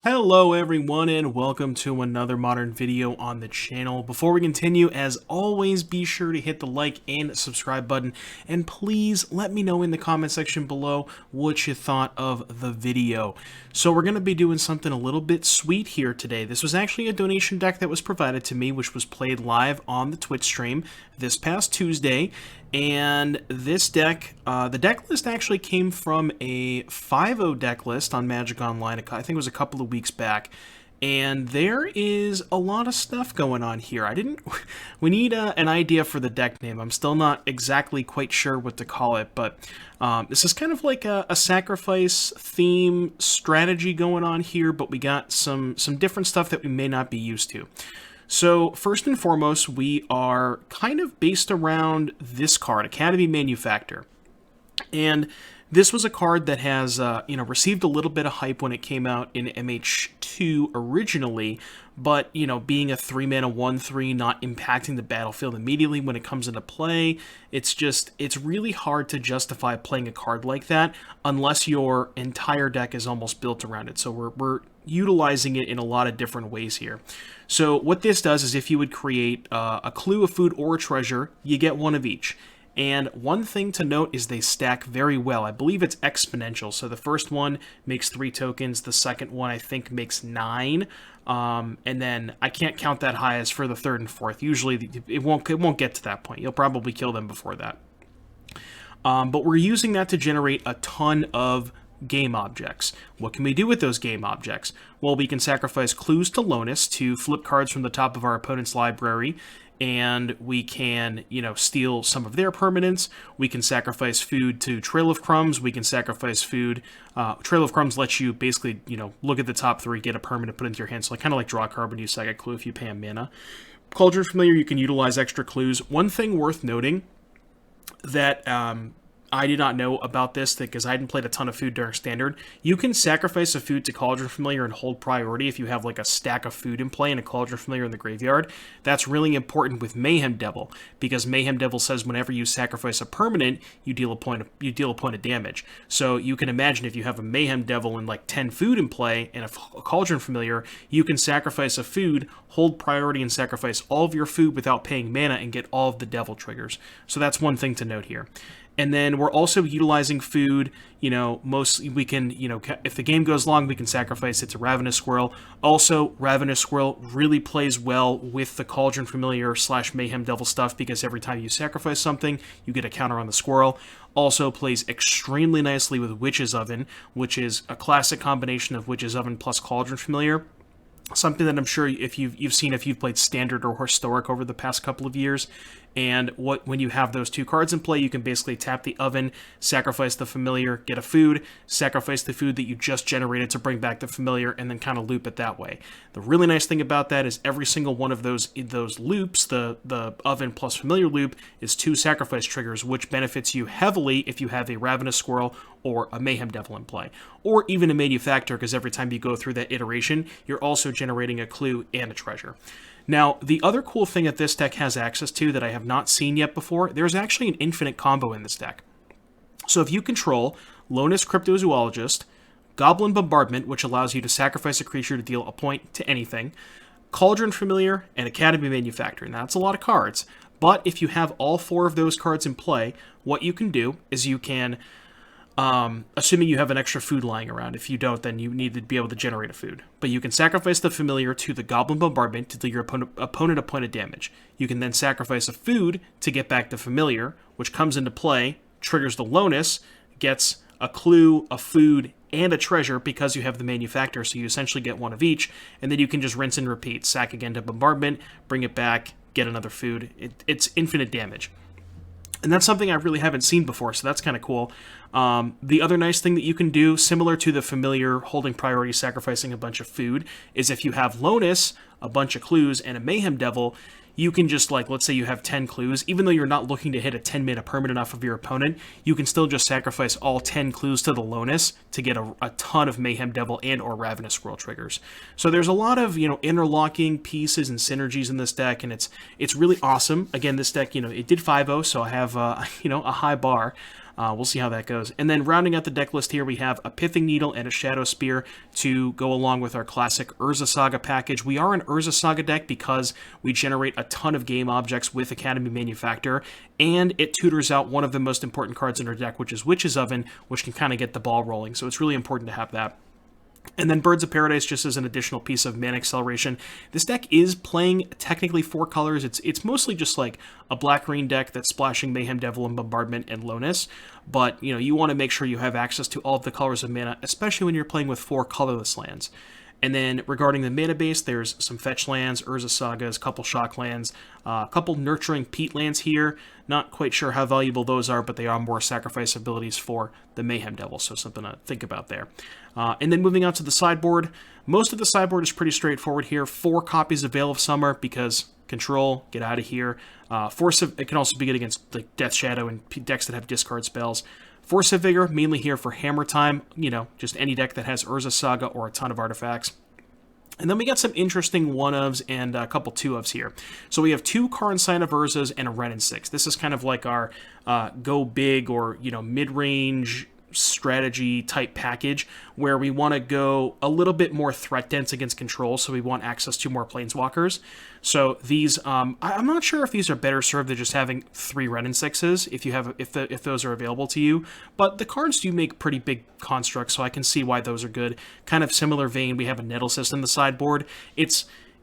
Hello everyone and welcome to another modern video on the channel. Before we continue, as always, be sure to hit the like and subscribe button, and please let me know in the comment section below what you thought of the video. So we're going to be doing something a little bit sweet here today. This was actually a donation deck that was provided to me, which was played live on the Twitch stream this past Tuesday. And this deck, the deck list actually came from a 5.0 deck list on Magic Online, I think it was a couple of weeks back. And there is a lot of stuff going on here. We need an idea for the deck name. I'm still not exactly quite sure what to call it, but this is kind of like a sacrifice theme strategy going on here, but we got some different stuff that we may not be used to. So first and foremost, we are kind of based around this card, Academy Manufactor. And this was a card that has, received a little bit of hype when it came out in MH2 originally, but, being a 3-mana 1/3, not impacting the battlefield immediately when it comes into play, it's really hard to justify playing a card like that unless your entire deck is almost built around it. So we're utilizing it in a lot of different ways here. So what this does is if you would create a clue, a food, or a treasure, you get one of each. And one thing to note is they stack very well. I believe it's exponential. So the first one makes 3 tokens. The second one, I think, makes 9. And then I can't count that high as for the third and fourth. Usually it won't get to that point. You'll probably kill them before that. But we're using that to generate a ton of game objects. What can we do with those game objects? Well, we can sacrifice clues to Lonus to flip cards from the top of our opponent's library, and we can, steal some of their permanents. We can sacrifice food to Trail of Crumbs. We can sacrifice food. Trail of Crumbs lets you basically, look at the top 3, get a permanent, put into your hand. So kind of like draw a card when you sack a clue if you pay a mana. Cauldron Familiar, you can utilize extra clues. One thing worth noting that I did not know about this because I hadn't played a ton of food during Standard. You can sacrifice a food to Cauldron Familiar and hold priority if you have like a stack of food in play and a Cauldron Familiar in the graveyard. That's really important with Mayhem Devil because Mayhem Devil says whenever you sacrifice a permanent, you deal a point of damage. So you can imagine if you have a Mayhem Devil and like 10 food in play and a Cauldron Familiar, you can sacrifice a food, hold priority, and sacrifice all of your food without paying mana and get all of the Devil triggers. So that's one thing to note here. And then we're also utilizing food, mostly we can, if the game goes long, we can sacrifice it to Ravenous Squirrel. Also, Ravenous Squirrel really plays well with the Cauldron Familiar / Mayhem Devil stuff because every time you sacrifice something, you get a counter on the Squirrel. Also plays extremely nicely with Witch's Oven, which is a classic combination of Witch's Oven plus Cauldron Familiar. Something that I'm sure if you've seen if you've played Standard or Historic over the past couple of years. And when you have those 2 cards in play, you can basically tap the Oven, sacrifice the Familiar, get a food, sacrifice the food that you just generated to bring back the Familiar, and then kind of loop it that way. The really nice thing about that is every single one of those loops, the Oven plus Familiar loop, is 2 sacrifice triggers, which benefits you heavily if you have a Ravenous Squirrel or a Mayhem Devil in play. Or even a Manufactor, because every time you go through that iteration, you're also generating a clue and a treasure. Now, the other cool thing that this deck has access to that I have not seen yet before, there's actually an infinite combo in this deck. So if you control Lonus Cryptozoologist, Goblin Bombardment, which allows you to sacrifice a creature to deal a point to anything, Cauldron Familiar, and Academy Manufactor. Now, that's a lot of cards, but if you have all 4 of those cards in play, what you can do is you can, assuming you have an extra food lying around. If you don't, then you need to be able to generate a food. But you can sacrifice the Familiar to the Goblin Bombardment to deal your opponent a point of damage. You can then sacrifice a food to get back the Familiar, which comes into play, triggers the Lonus, gets a clue, a food, and a treasure because you have the Manufactor, so you essentially get one of each, and then you can just rinse and repeat. Sack again to Bombardment, bring it back, get another food. It's infinite damage. And that's something I really haven't seen before, so that's kind of cool. The other nice thing that you can do, similar to the Familiar holding priority, sacrificing a bunch of food, is if you have Lonus, a bunch of clues, and a Mayhem Devil, you can just, let's say you have 10 clues, even though you're not looking to hit a 10-mana permanent off of your opponent, you can still just sacrifice all 10 clues to the Lonus to get a ton of Mayhem Devil and or Ravenous Squirrel triggers. So there's a lot of, interlocking pieces and synergies in this deck, and it's really awesome. Again, this deck, it did 5.0, so I have, a high bar. We'll see how that goes. And then rounding out the deck list here, we have a Pithing Needle and a Shadow Spear to go along with our classic Urza Saga package. We are an Urza Saga deck because we generate a ton of game objects with Academy Manufactor, and it tutors out one of the most important cards in our deck, which is Witch's Oven, which can kind of get the ball rolling. So it's really important to have that. And then Birds of Paradise just as an additional piece of mana acceleration. This deck is playing technically 4 colors. It's mostly just like a black-green deck that's splashing Mayhem, Devil, and Bombardment and Lowness. But, you know, you want to make sure you have access to all of the colors of mana, especially when you're playing with 4 colorless lands. And then regarding the mana base, there's some fetch lands, Urza Sagas, a couple shock lands, a couple nurturing peat lands here. Not quite sure how valuable those are, but they are more sacrifice abilities for the Mayhem Devil, so something to think about there. And then moving on to the sideboard, most of the sideboard is pretty straightforward here. 4 copies of Veil of Summer because control, get out of here. It can also be good against like Death Shadow and decks that have discard spells. Force of Vigor, mainly here for Hammer Time, you know, just any deck that has Urza Saga or a ton of artifacts. And then we got some interesting 1-ofs and a couple 2-ofs here. So we have 2 Karn Sign of Urzas and a Wrenn and 6. This is kind of like our go big or, you know, mid-range strategy type package where we want to go a little bit more threat dense against control, so we want access to more planeswalkers. So these, I'm not sure if these are better served than just having 3 Wrenn and 6s if those are available to you, but the cards do make pretty big constructs, so I can see why those are good. Kind of similar vein, we have a Nettle Cyst in the sideboard.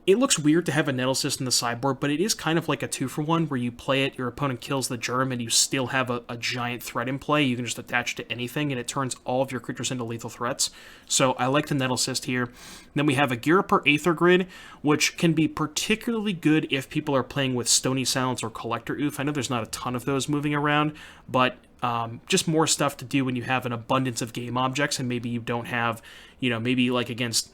It looks weird to have a Nettle Cyst in the sideboard, but it is kind of like a 2-for-1 where you play it, your opponent kills the germ, and you still have a giant threat in play. You can just attach it to anything, and it turns all of your creatures into lethal threats. So I like the Nettle Cyst here. Then we have a Ghirapur Aether Grid, which can be particularly good if people are playing with Stony Silence or Collector Oof. I know there's not a ton of those moving around, but just more stuff to do when you have an abundance of game objects, and maybe you don't have, you know, maybe like against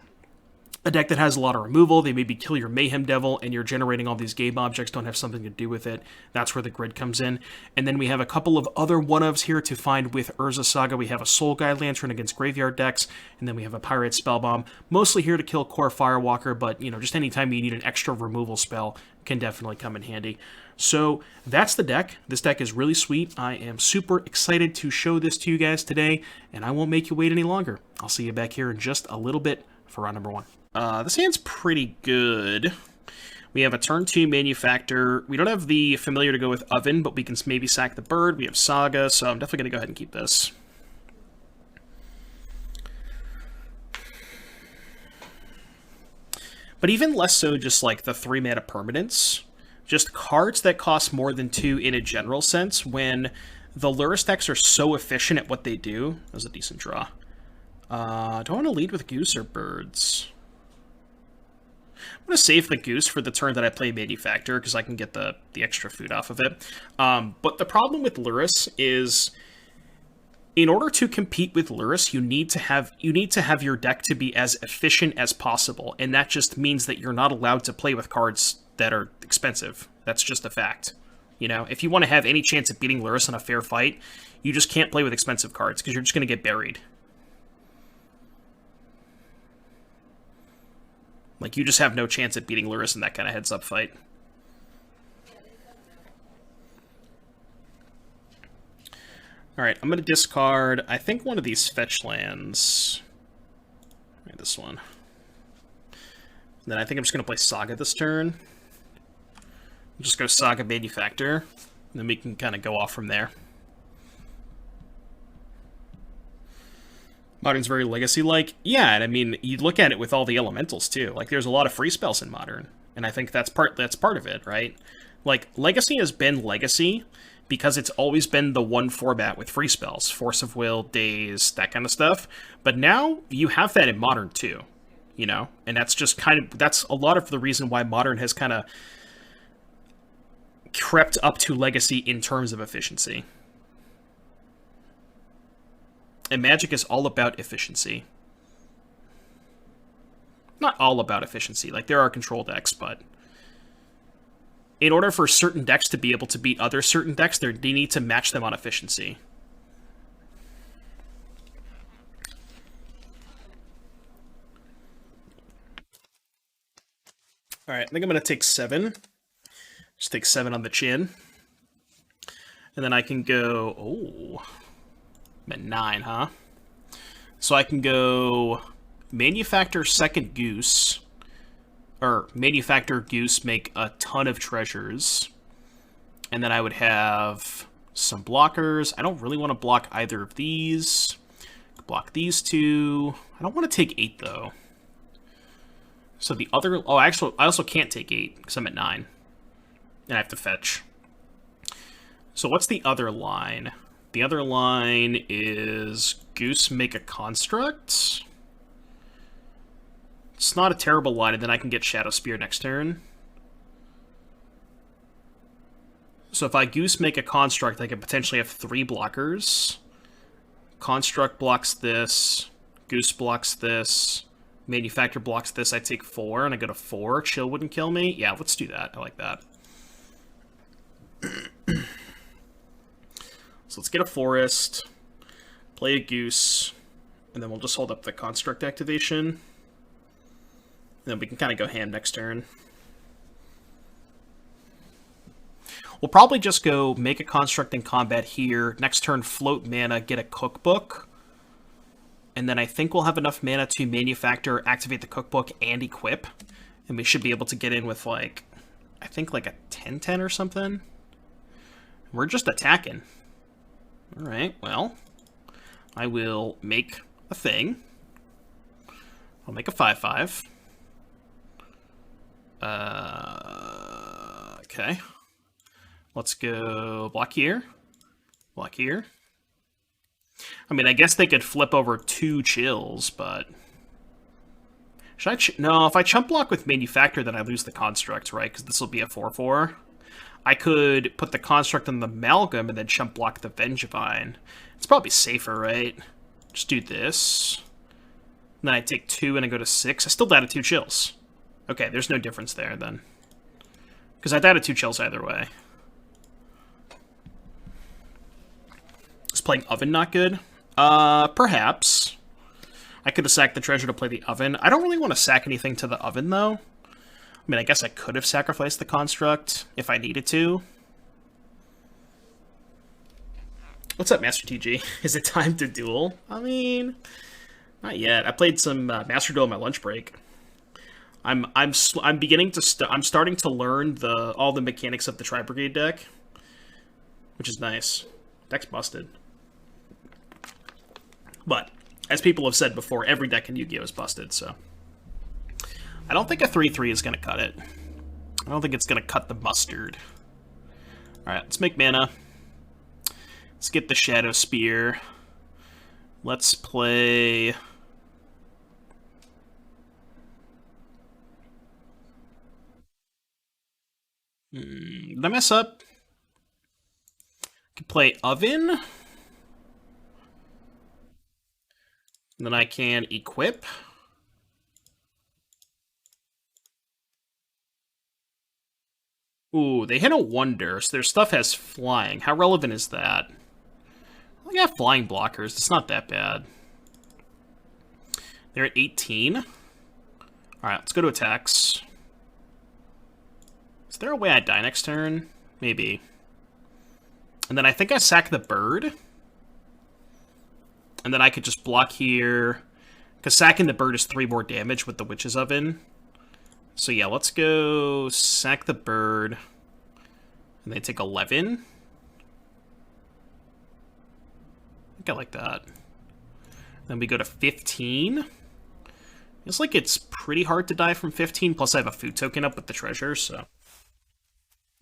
a deck that has a lot of removal, they maybe kill your Mayhem Devil, and you're generating all these game objects, don't have something to do with it. That's where the grid comes in. And then we have a couple of other 1-ofs here to find with Urza Saga. We have a Soul Guide Lantern against graveyard decks, and then we have a Pirate Spellbomb, mostly here to kill Core Firewalker, but, you know, just anytime you need an extra removal spell can definitely come in handy. So that's the deck. This deck is really sweet. I am super excited to show this to you guys today, and I won't make you wait any longer. I'll see you back here in just a little bit for round number 1. This hand's pretty good. We have a turn 2 Manufactor. We don't have the Familiar to go with Oven, but we can maybe sack the bird. We have Saga, so I'm definitely going to go ahead and keep this. But even less so just like the 3-mana permanents. Just cards that cost more than 2 in a general sense when the Lurrus decks are so efficient at what they do. That was a decent draw. Do I want to lead with Goose or Birds? I'm going to save the Goose for the turn that I play Manufactor because I can get the extra food off of it. But the problem with Lurrus is, in order to compete with Lurrus, you need to have your deck to be as efficient as possible, and that just means that you're not allowed to play with cards that are expensive. That's just a fact. You know, if you want to have any chance at beating Lurrus in a fair fight, you just can't play with expensive cards because you're just going to get buried. Like, you just have no chance at beating Lurrus in that kind of heads-up fight. Alright, I'm going to discard, I think, one of these fetch lands. Right, this one. And then I think I'm just going to play Saga this turn. Just go Saga Manufactor, and then we can kind of go off from there. Modern's very Legacy-like. Yeah, and I mean, you look at it with all the elementals, too. Like, there's a lot of free spells in Modern, and I think that's part of it, right? Like, Legacy has been Legacy because it's always been the one format with free spells. Force of Will, Daze, that kind of stuff. But now, you have that in Modern, too. You know? And that's just kind of... That's a lot of the reason why Modern has kind of crept up to Legacy in terms of efficiency. And Magic is all about efficiency. Not all about efficiency. Like, there are control decks, but in order for certain decks to be able to beat other certain decks, they need to match them on efficiency. Alright, I think I'm going to take 7. Just take 7 on the chin. And then I can go... Oh... I'm at 9, huh? So I can go manufacture second goose, or manufacture goose, make a ton of treasures, and then I would have some blockers. I don't really want to block either of these. Block these two. I don't want to take 8, though. So the other... Oh, actually, I also can't take 8, because I'm at 9. And I have to fetch. So what's the other line? The other line is goose make a construct. It's not a terrible line, and then I can get Shadow Spear next turn. So if I goose make a construct, I can potentially have 3 blockers. Construct blocks this. Goose blocks this. Manufacture blocks this. I take 4, and I go to 4. Chill wouldn't kill me. Yeah, let's do that. I like that. So let's get a forest. Play a goose. And then we'll just hold up the construct activation. And then we can kind of go ham next turn. We'll probably just go make a construct in combat here. Next turn, float mana, get a cookbook. And then I think we'll have enough mana to manufacture, activate the cookbook, and equip. And we should be able to get in with, like, I think like a 10-10 or something. We're just attacking. Alright, well, I will make a thing. I'll make a 5/5. Okay. Let's go block here. Block here. I mean, I guess they could flip over 2 chills, but... Should I... No, if I chump block with Manufacture, then I lose the construct, right? Because this will be a 4/4. I could put the construct on the Amalgam and then chump block the Vengevine. It's probably safer, right? Just do this. And then I take 2 and I go to 6. I still died at 2 chills. Okay, there's no difference there, then. Because I died at 2 chills either way. Is playing Oven not good? Perhaps. I could have sacked the treasure to play the Oven. I don't really want to sack anything to the Oven, though. I mean, I guess I could have sacrificed the construct if I needed to. What's up, Master TG? Is it time to duel? I mean, not yet. I played some Master Duel on my lunch break. I'm beginning to I'm starting to learn all the mechanics of the Tri-Brigade deck, which is nice. Deck's busted. But, as people have said before, every deck in Yu-Gi-Oh! Is busted, so... I don't think a 3/3 is going to cut it. I don't think it's going to cut the mustard. Alright, let's make mana. Let's get the Shadow Spear. Let's play... Did I mess up? I can play Oven. And then I can equip. Ooh, they hit a Wonder, so their stuff has flying. How relevant is that? I got flying blockers. It's not that bad. They're at 18. Alright, let's go to attacks. Is there a way I die next turn? Maybe. And then I think I sack the bird. And then I could just block here. Because sacking the bird is 3 more damage with the Witch's Oven. So yeah, let's go sack the bird. And they take 11. I think I like that. Then we go to 15. It's like it's pretty hard to die from 15, plus I have a food token up with the treasure, so...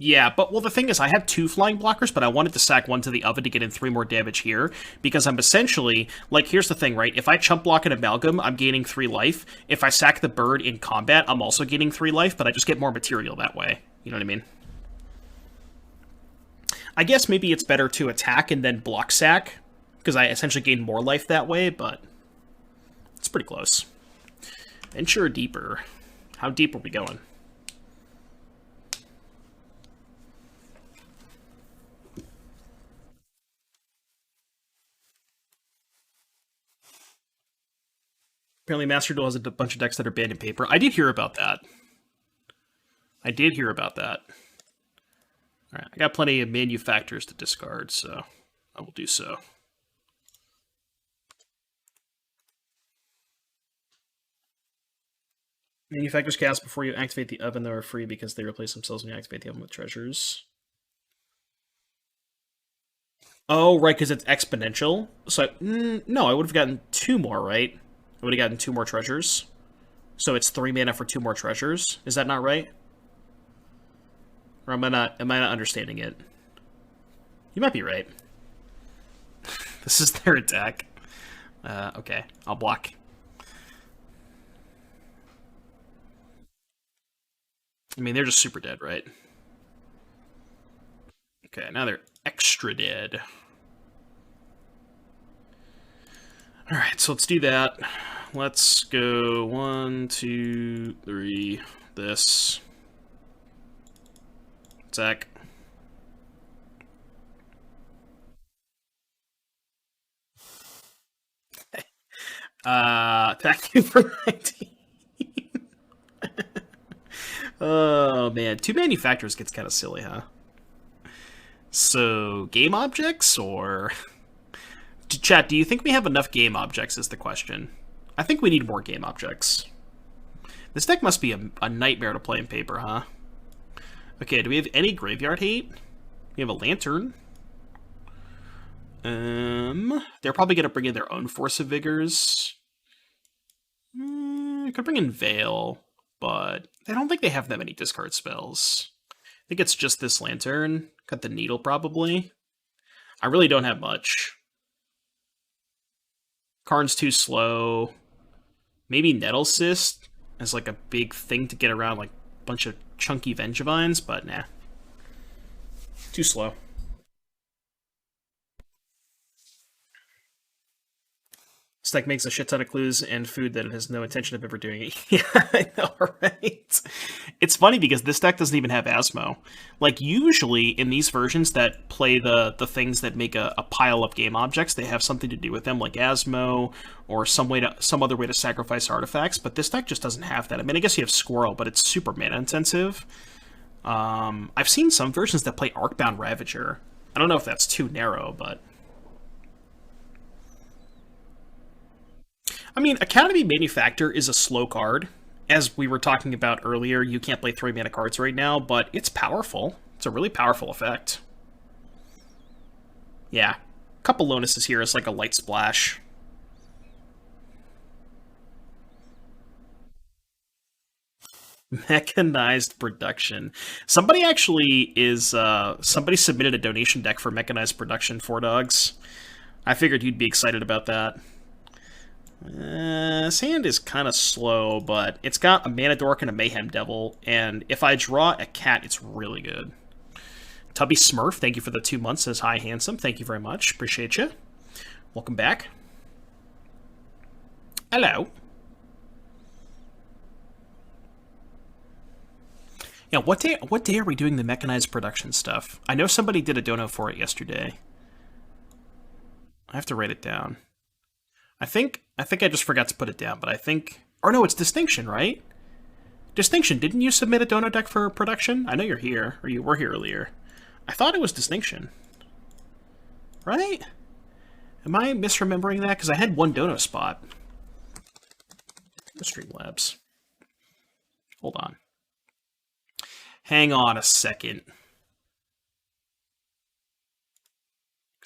Yeah, but, well, the thing is, I have 2 flying blockers, but I wanted to sack 1 to the Oven to get in 3 more damage here, because I'm essentially, like, here's the thing, right? If I chump block an Amalgam, I'm gaining 3 life. If I sack the bird in combat, I'm also gaining 3 life, but I just get more material that way. You know what I mean? I guess maybe it's better to attack and then block sack, because I essentially gain more life that way, but it's pretty close. Venture deeper. How deep are we going? Apparently Master Duel has a bunch of decks that are banned in paper. I did hear about that. I did hear about that. Alright, I got plenty of manufacturers to discard, so I will do so. Manufacturers cast before you activate the oven, though, are free because they replace themselves when you activate the oven with treasures. Oh, right, because it's exponential. So, no, I would have gotten 2 more, right? I would have gotten 2 more treasures. So it's 3 mana for 2 more treasures. Is that not right? Or am I not understanding it? You might be right. This is their attack. Okay, I'll block. I mean, they're just super dead, right? Okay, now they're extra dead. Alright, so let's do that. Let's go 1, 2, 3, this. Attack. Thank you for 19. Oh, man. 2 manufacturers gets kind of silly, huh? So, game objects, or... Chat, do you think we have enough game objects is the question. I think we need more game objects. This deck must be a nightmare to play in paper, huh? Okay, do we have any graveyard hate? We have a lantern. They're probably going to bring in their own Force of Vigors. Could bring in Veil, but I don't think they have that many discard spells. I think it's just this lantern. Cut the needle, probably. I really don't have much. Karn's too slow. Maybe Nettle Cyst as like a big thing to get around like a bunch of chunky Vengevines, but nah. Too slow. This deck makes a shit ton of clues and food that it has no intention of ever doing it. Yeah, I know, right? It's funny because this deck doesn't even have Asmo. Like, usually in these versions that play the things that make a pile of game objects, they have something to do with them, like Asmo or some other way to sacrifice artifacts, but this deck just doesn't have that. I mean, I guess you have Squirrel, but it's super mana intensive. I've seen some versions that play Arcbound Ravager. I don't know if that's too narrow, but... I mean, Academy Manufactor is a slow card. As we were talking about earlier, you can't play 3 mana cards right now, but it's powerful. It's a really powerful effect. Yeah. A couple Lonuses here is like a light splash. Mechanized Production. Somebody actually is, somebody submitted a donation deck for Mechanized Production, 4Dogs. I figured you'd be excited about that. Sand is kind of slow, but it's got a Mana Dork and a Mayhem Devil, and if I draw a cat, it's really good. Tubby Smurf, thank you for the 2 months, says hi, handsome. Thank you very much. Appreciate you. Welcome back. Hello. Yeah, what day are we doing the Mechanized Production stuff? I know somebody did a dono for it yesterday. I have to write it down. I think I just forgot to put it down, but I think... Or no, it's Distinction, right? Distinction, didn't you submit a dono deck for production? I know you're here, or you were here earlier. I thought it was Distinction. Right? Am I misremembering that? Because I had 1 dono spot. The Streamlabs. Hold on. Hang on a second.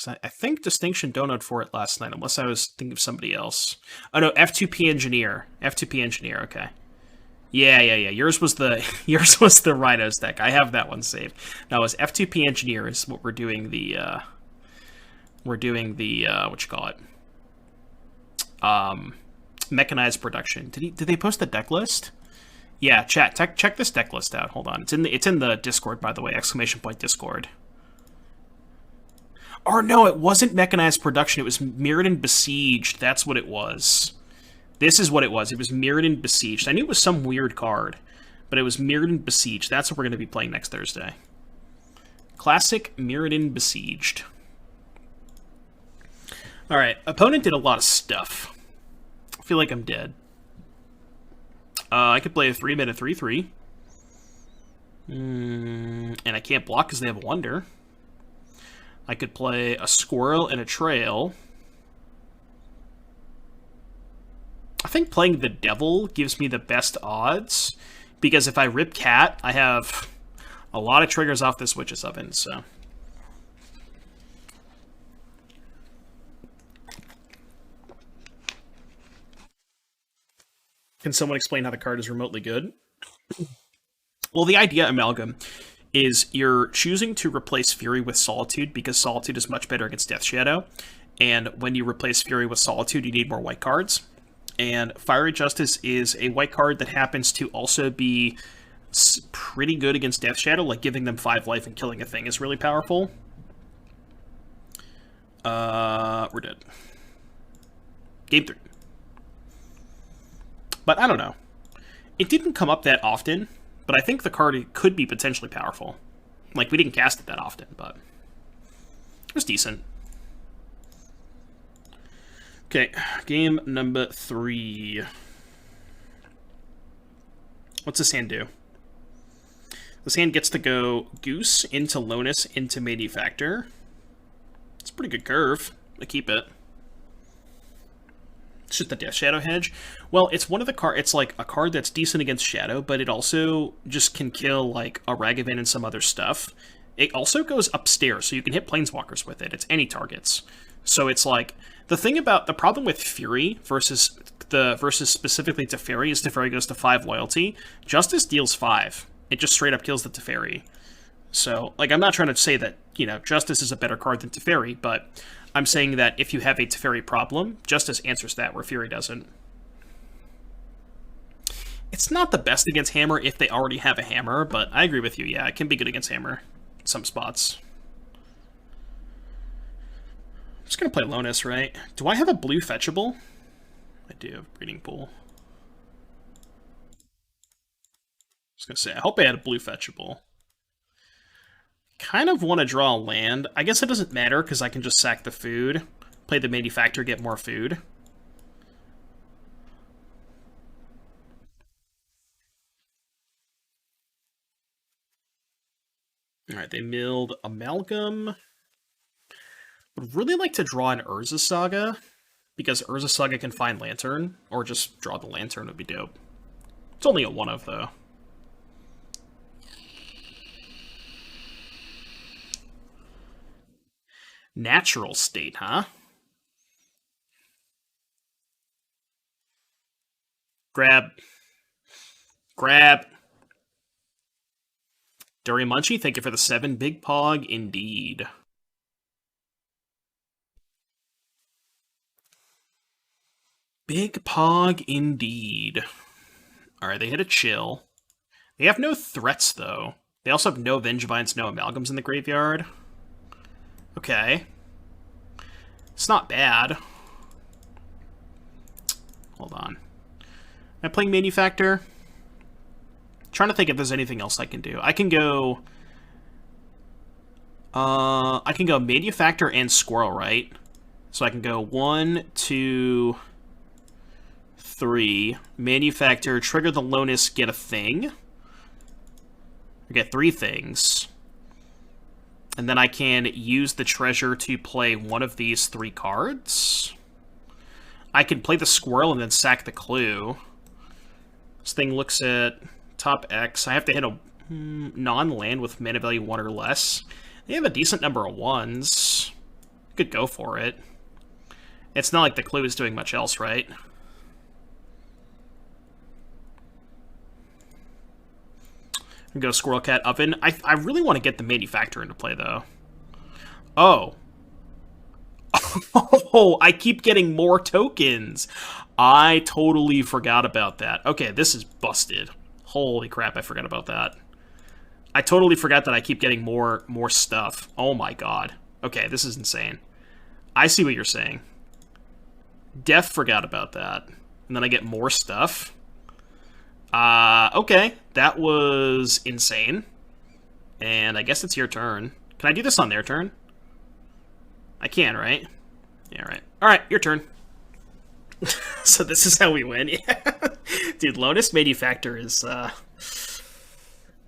I think Distinction donated for it last night, unless I was thinking of somebody else. Oh no, F2P Engineer. F2P Engineer, okay. Yeah. Yours was the Rhinos deck. I have that one saved. Now, as F2P Engineer is what we're doing the what you call it? Mechanized Production. Did they post the deck list? Yeah, chat, check this deck list out. Hold on. It's in the Discord, by the way, ! Discord. Or no, it wasn't Mechanized Production. It was Mirrodin Besieged. That's what it was. This is what it was. It was Mirrodin Besieged. I knew it was some weird card, but it was Mirrodin Besieged. That's what we're going to be playing next Thursday. Classic Mirrodin Besieged. Alright, opponent did a lot of stuff. I feel like I'm dead. I could play a 3-mana 3/3. And I can't block because they have a Wonder. I could play a Squirrel and a Trail. think playing the Devil gives me the best odds, because if I rip Cat, I have a lot of triggers off this Witch's Oven, so... Can someone explain how the card is remotely good? Well, the idea, Amalgam, is you're choosing to replace Fury with Solitude because Solitude is much better against Death Shadow. And when you replace Fury with Solitude, you need more white cards. And Fiery Justice is a white card that happens to also be pretty good against Death Shadow, like giving them 5 life and killing a thing is really powerful. We're dead. Game 3. But I don't know. It didn't come up that often, but I think the card could be potentially powerful. Like, we didn't cast it that often, but it was decent. Okay, game number 3. What's this hand do? This hand gets to go Goose into Lonus into Manufactor. It's a pretty good curve. I keep it. It's just the Death Shadow hedge. Well, it's one of the cards. It's like a card that's decent against Shadow, but it also just can kill like a Ragavan and some other stuff. It also goes upstairs, so you can hit Planeswalkers with it. It's any targets. So it's like the problem with Fury versus specifically Teferi is Teferi goes to 5 loyalty. Justice deals 5. It just straight up kills the Teferi. So like I'm not trying to say that Justice is a better card than Teferi, but I'm saying that if you have a Teferi problem, Justice answers that, where Fury doesn't. It's not the best against Hammer if they already have a Hammer, but I agree with you, yeah, it can be good against Hammer in some spots. I'm just going to play Lonus, right? Do I have a blue fetchable? I do have Breeding Pool. I was going to say, I hope I had a blue fetchable. Kind of want to draw a land. I guess it doesn't matter because I can just sack the food, play the Manufacturer, get more food. Alright, they milled Amalgam. Would really like to draw an Urza Saga, because Urza Saga can find Lantern, or just draw the Lantern would be dope. It's only a 1-of, though. Natural State, huh? Grab. Grab. Durian Munchie, thank you for the 7. Big Pog, indeed. Big Pog, indeed. Alright, they hit a chill. They have no threats, though. They also have no Vengevines, no Amalgams in the graveyard. Okay. It's not bad. Hold on. Am I playing Manufactor? Trying to think if there's anything else I can do. I can go Manufactor and Squirrel, right? So I can go 1, 2, 3. Manufactor, trigger the Lonus, get a thing. I get 3 things. And then I can use the treasure to play one of these 3 cards. I can play the Squirrel and then sack the Clue. This thing looks at top X. I have to hit a non-land with mana value 1 or less. They have a decent number of 1s. Could go for it. It's not like the Clue is doing much else, right? Go Squirrel Cat Oven. I really want to get the Manufacturer into play, though. Oh. Oh, I keep getting more tokens. I totally forgot about that. Okay, this is busted. Holy crap, I forgot about that. I totally forgot that I keep getting more stuff. Oh my god. Okay, this is insane. I see what you're saying. Def forgot about that. And then I get more stuff. Okay, that was insane. And I guess it's your turn. Can I do this on their turn? I can, right? Yeah, right. Alright, your turn. So this is how we win, yeah. Dude, Lonus Manufactor is,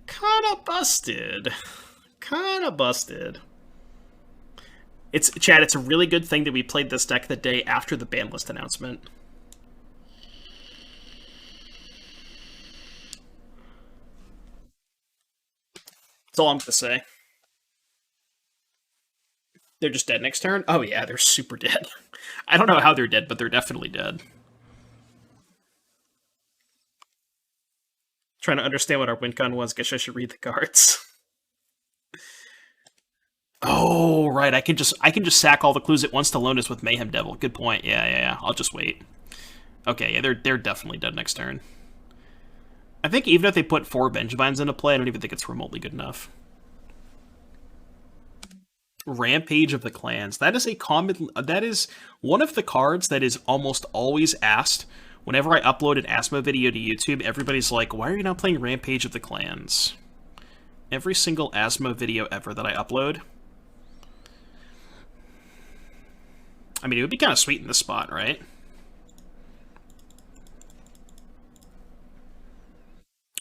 kinda busted. Kinda busted. Chad, it's a really good thing that we played this deck the day after the ban list announcement. That's all I'm gonna say. They're just dead next turn? Oh yeah, they're super dead. I don't know how they're dead, but they're definitely dead. Trying to understand what our win con was. Guess I should read the cards. Oh right, I can just sack all the clues at once to Lotus with Mayhem Devil. Good point. Yeah. I'll just wait. Okay, yeah, they're definitely dead next turn. I think even if they put 4 Vengevines into play, I don't even think it's remotely good enough. Rampage of the Clans. That is that is one of the cards that is almost always asked whenever I upload an Asmo video to YouTube. Everybody's like, why are you not playing Rampage of the Clans? Every single Asmo video ever that I upload. I mean, it would be kind of sweet in this spot, right?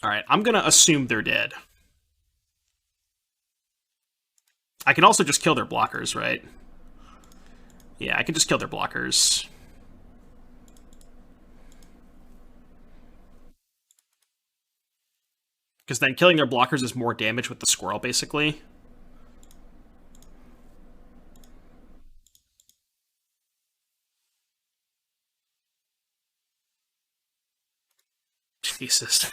Alright, I'm gonna assume they're dead. I can also just kill their blockers, right? Yeah, I can just kill their blockers. Because then killing their blockers is more damage with the squirrel, basically. Jesus.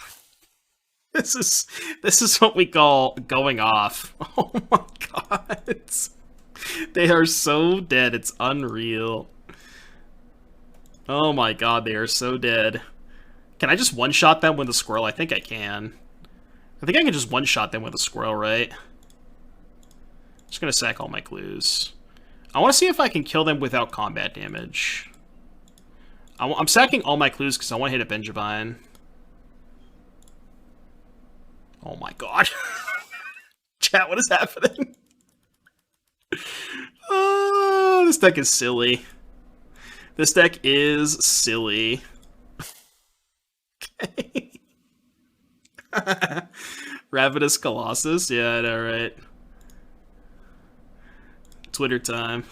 This is what we call going off. Oh my god. They are so dead, it's unreal. Oh my god, they are so dead. Can I just one-shot them with a squirrel? I think I can. I think I can just one-shot them with a squirrel, right? Just gonna sack all my clues. I want to see if I can kill them without combat damage. I'm sacking all my clues because I want to hit a Vengevine. Oh my god. Chat, what is happening? Oh, this deck is silly. This deck is silly. Okay. Ravenous Colossus? Yeah, I know, right? Twitter time.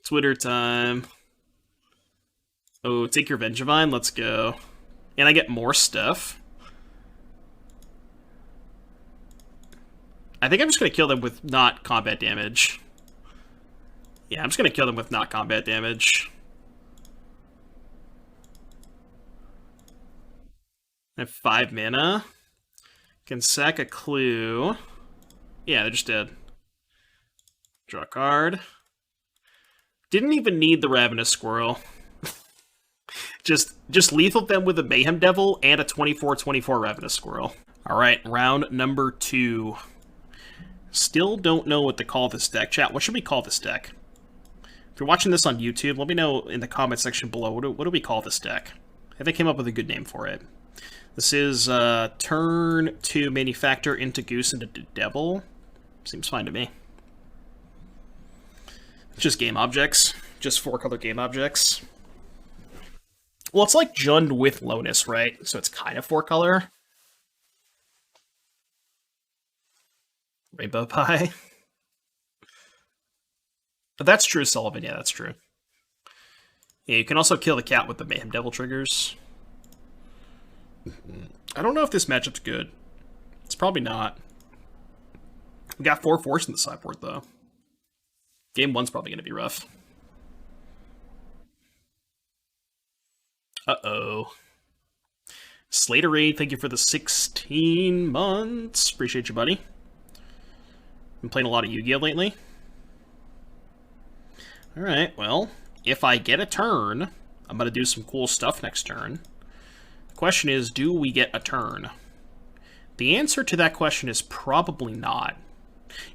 Twitter time. Oh, take your Vengevine? Let's go. And I get more stuff. I think I'm just going to kill them with not combat damage. Yeah, I'm just going to kill them with not combat damage. I have 5 mana. Can sack a clue. Yeah, they're just dead. Draw a card. Didn't even need the Ravenous Squirrel. just lethal them with a Mayhem Devil and a 24/24 Ravenous Squirrel. Alright, round number 2. Still don't know what to call this deck. Chat, what should we call this deck? If you're watching this on YouTube, let me know in the comment section below. What do we call this deck? I think I came up with a good name for it. This is turn 2 Manufacture into Goose into Devil. Seems fine to me. It's just game objects. Just 4-color game objects. Well, it's like Jund with Lotus, right? So it's kind of 4-color. Rainbow Pie. But that's true, Sullivan. Yeah, that's true. Yeah, you can also kill the cat with the Mayhem Devil triggers. I don't know if this matchup's good. It's probably not. We got 4 force in the sideboard, though. Game 1's probably going to be rough. Uh-oh. Slatery, thank you for the 16 months. Appreciate you, buddy. Been playing a lot of Yu-Gi-Oh! Lately. Alright, well, if I get a turn, I'm going to do some cool stuff next turn. The question is, do we get a turn? The answer to that question is probably not.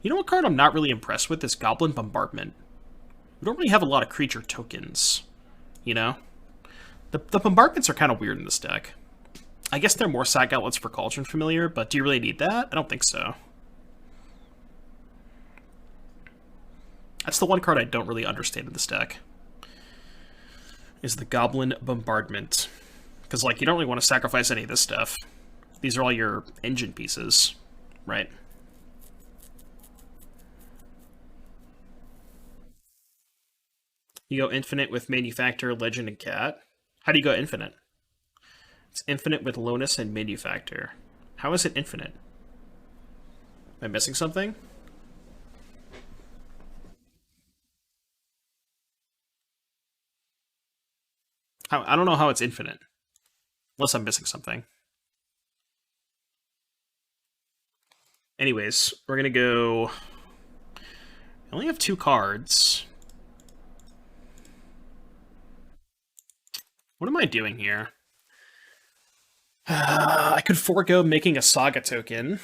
You know what card I'm not really impressed with is Goblin Bombardment. We don't really have a lot of creature tokens, you know? The bombardments are kind of weird in this deck. I guess they're more sack outlets for Cauldron Familiar, but do you really need that? I don't think so. That's the one card I don't really understand in this deck. Is the Goblin Bombardment. Because, like, you don't really want to sacrifice any of this stuff. These are all your engine pieces, right? You go infinite with Manufacture, Legend, and Cat. How do you go infinite? It's infinite with Lotus and Manufacture. How is it infinite? Am I missing something? I don't know how it's infinite. Unless I'm missing something. Anyways, we're gonna go... I only have 2 cards. What am I doing here? I could forego making a Saga token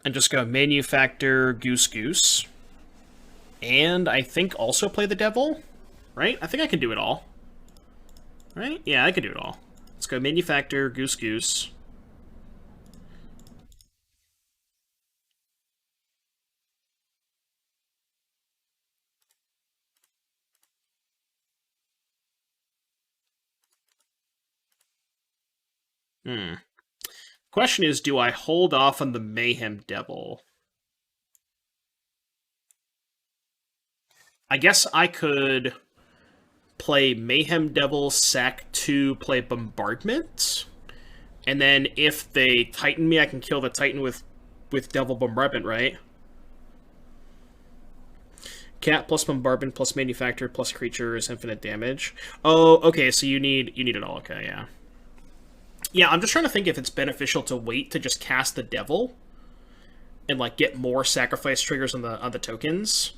and just go Manufacture Goose Goose. And I think also play the Devil, right? I think I can do it all. Right? Yeah, I can do it all. Let's go Manufacture Goose Goose. Question is, do I hold off on the Mayhem Devil? I guess I could play Mayhem Devil, sack 2, play Bombardment, and then if they Titan me, I can kill the Titan with Devil Bombardment, right? Cat plus Bombardment plus Manufacture plus creature is infinite damage. Oh, okay, so you need it all. Okay, yeah. Yeah, I'm just trying to think if it's beneficial to wait to just cast the Devil and like get more sacrifice triggers on the tokens.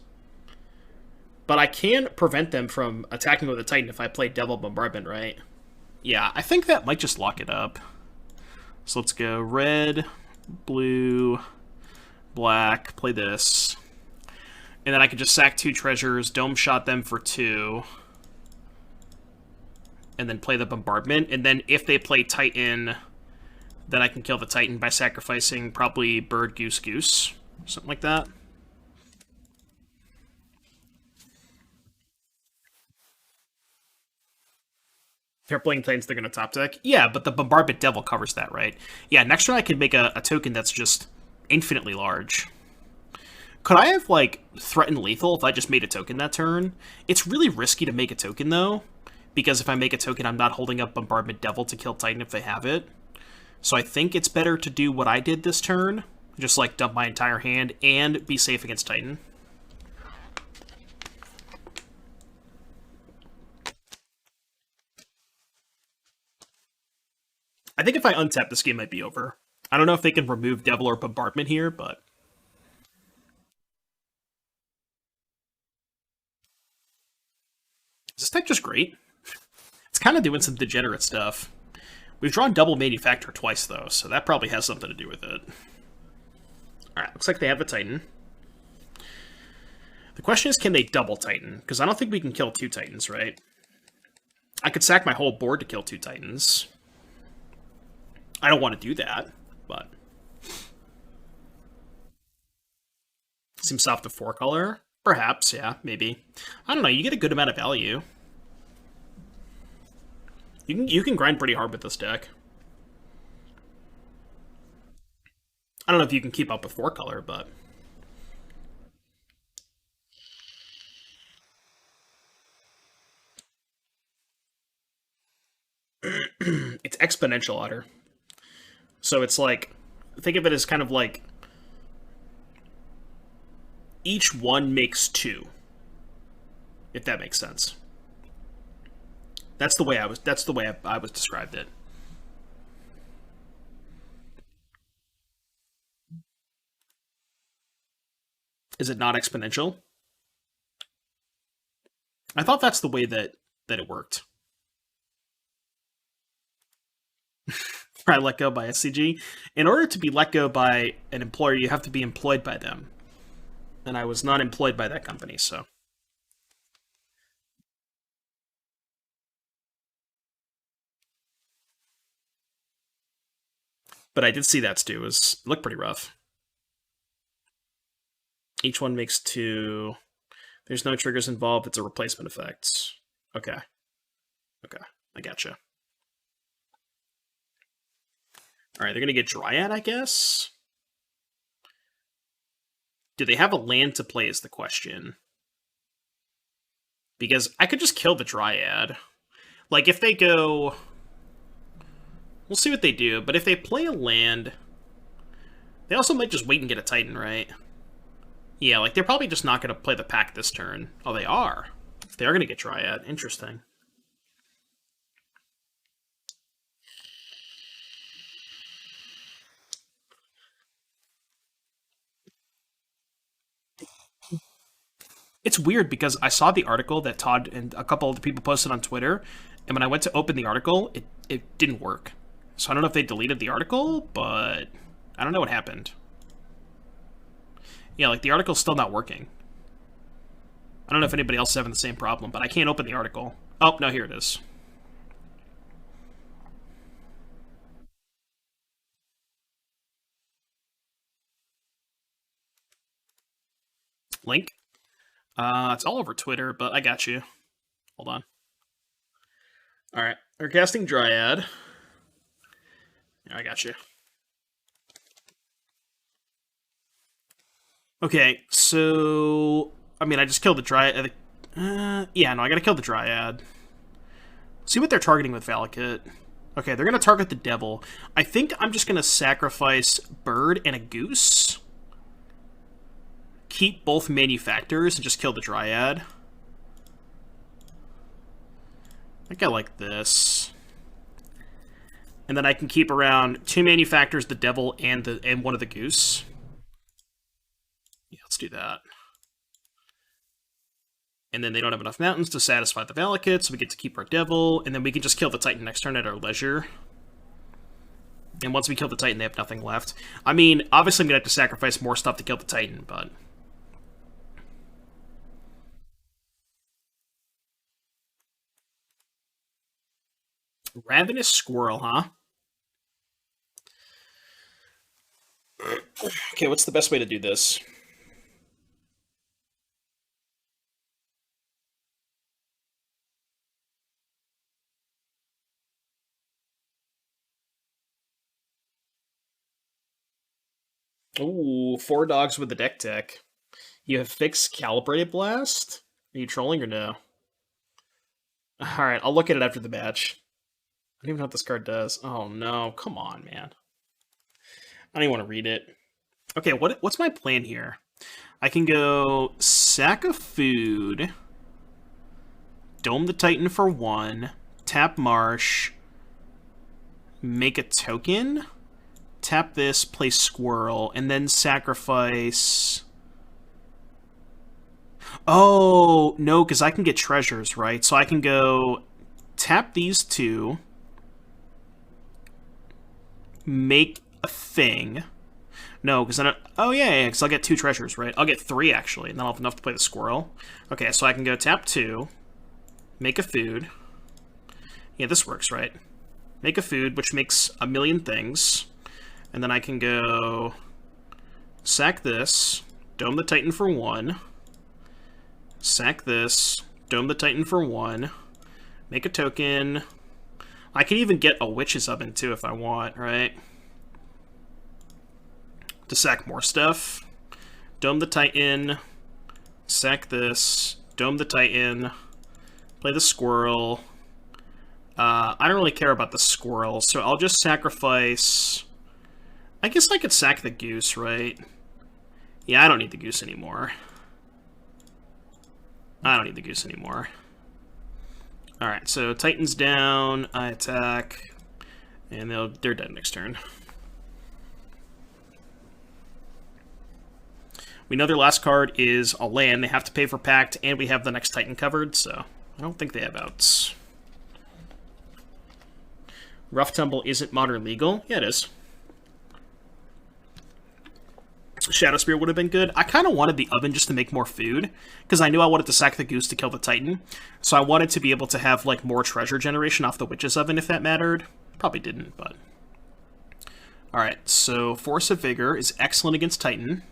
But I can prevent them from attacking with a Titan if I play Devil Bombardment, right? Yeah, I think that might just lock it up. So let's go red, blue, black, play this. And then I can just sack 2 treasures, dome shot them for 2. And then play the Bombardment. And then if they play Titan, then I can kill the Titan by sacrificing probably Bird, Goose, Goose. Something like that. If they're playing Titans, they're going to top deck. Yeah, but the Bombardment Devil covers that, right? Yeah, next turn I can make a token that's just infinitely large. Could I have, like, threatened lethal if I just made a token that turn? It's really risky to make a token, though, because if I make a token, I'm not holding up Bombardment Devil to kill Titan if they have it. So I think it's better to do what I did this turn, just, like, dump my entire hand and be safe against Titan. I think if I untap, this game might be over. I don't know if they can remove Devil or Bombardment here, but... Is this deck just great? It's kind of doing some degenerate stuff. We've drawn double Manufacture twice, though, so that probably has something to do with it. Alright, looks like they have a Titan. The question is, can they double Titan? Because I don't think we can kill 2 Titans, right? I could sack my whole board to kill 2 Titans. I don't want to do that, but... Seems soft to 4-color? Perhaps, yeah, maybe. I don't know, you get a good amount of value. You can grind pretty hard with this deck. I don't know if you can keep up with 4-color, but... It's exponential otter. So it's like... Think of it as kind of like... Each one makes 2. If that makes sense. That's the way I was described it. Is it not exponential? I thought that's the way that it worked. I let go by SCG. In order to be let go by an employer, you have to be employed by them. And I was not employed by that company, so... But I did see that, Stu. It looked pretty rough. Each one makes 2. There's no triggers involved. It's a replacement effect. Okay. Okay. I gotcha. Alright, they're going to get Dryad, I guess? Do they have a land to play is the question. Because I could just kill the Dryad. Like, if they go... We'll see what they do, but if they play a land... They also might just wait and get a Titan, right? Yeah, like, they're probably just not going to play the pack this turn. Oh, they are. They are going to get Dryad. Interesting. It's weird because I saw the article that Todd and a couple other people posted on Twitter, and when I went to open the article, it didn't work. So I don't know if they deleted the article, but I don't know what happened. Yeah, like, the article's still not working. I don't know if anybody else is having the same problem, but I can't open the article. Oh, no, here it is. Link? It's all over Twitter, but I got you. Hold on. Alright, we're casting Dryad. I got you. Okay, so... I mean, I just killed the Dryad. Yeah, no, I gotta kill the Dryad. See what they're targeting with Valakut. Okay, they're gonna target the Devil. I think I'm just gonna sacrifice Bird and a Goose. Keep both Manufactors and just kill the Dryad. I think I like this. And then I can keep around 2 Manufactors, the Devil, and one of the Goose. Yeah, let's do that. And then they don't have enough mountains to satisfy the Valakut, so we get to keep our Devil, and then we can just kill the Titan next turn at our leisure. And once we kill the Titan, they have nothing left. I mean, obviously I'm going to have to sacrifice more stuff to kill the Titan, but... Ravenous Squirrel, huh? Okay, what's the best way to do this? Ooh, 4 dogs with the deck tech. You have fixed Calibrated Blast? Are you trolling or no? Alright, I'll look at it after the match. I don't even know what this card does. Oh no, come on, man. I don't even want to read it. Okay, what's my plan here? I can go sack of food, Dome the Titan for 1, tap Marsh, make a token, tap this, play Squirrel, and then sacrifice... Oh, no, because I can get treasures, right? So I can go tap these 2, make a thing. No, because then... Oh, yeah, because I'll get 2 treasures, right? I'll get 3, actually, and then I'll have enough to play the Squirrel. Okay, so I can go tap 2, make a food. Yeah, this works, right? Make a food, which makes a million things. And then I can go sack this, Dome the Titan for 1, sack this, Dome the Titan for 1, make a token. I can even get a Witch's Oven, too, if I want, right? To sack more stuff. Dome the Titan, sack this, Dome the Titan, play the Squirrel. I don't really care about the Squirrel, so I'll just sacrifice... I guess I could sack the Goose, right? Yeah, I don't need the Goose anymore. I don't need the Goose anymore. Alright, so Titan's down, I attack, and they're dead next turn. We know their last card is a land. They have to pay for Pact, and we have the next Titan covered, so I don't think they have outs. Rough Tumble isn't Modern legal? Yeah, it is. Shadow Spear would have been good. I kind of wanted the Oven just to make more food, because I knew I wanted to sack the Goose to kill the Titan. So I wanted to be able to have, like, more treasure generation off the Witch's Oven if that mattered. Probably didn't, but... Alright, so Force of Vigor is excellent against Titan.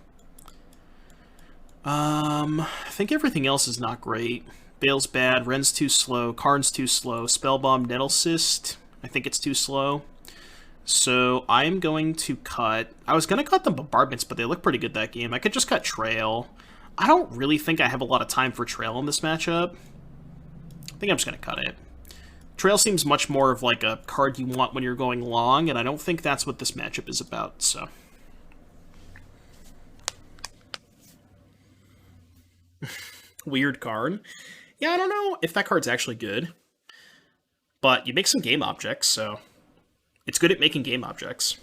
I think everything else is not great. Bale's bad, Ren's too slow, Karn's too slow, Spellbomb, Nettle Cyst, I think it's too slow. So I'm going to cut... I was going to cut the Bombardments, but they look pretty good that game. I could just cut Trail. I don't really think I have a lot of time for Trail in this matchup. I think I'm just going to cut it. Trail seems much more of like a card you want when you're going long, and I don't think that's what this matchup is about, so. Weird card. Yeah, I don't know if that card's actually good. But you make some game objects, so it's good at making game objects.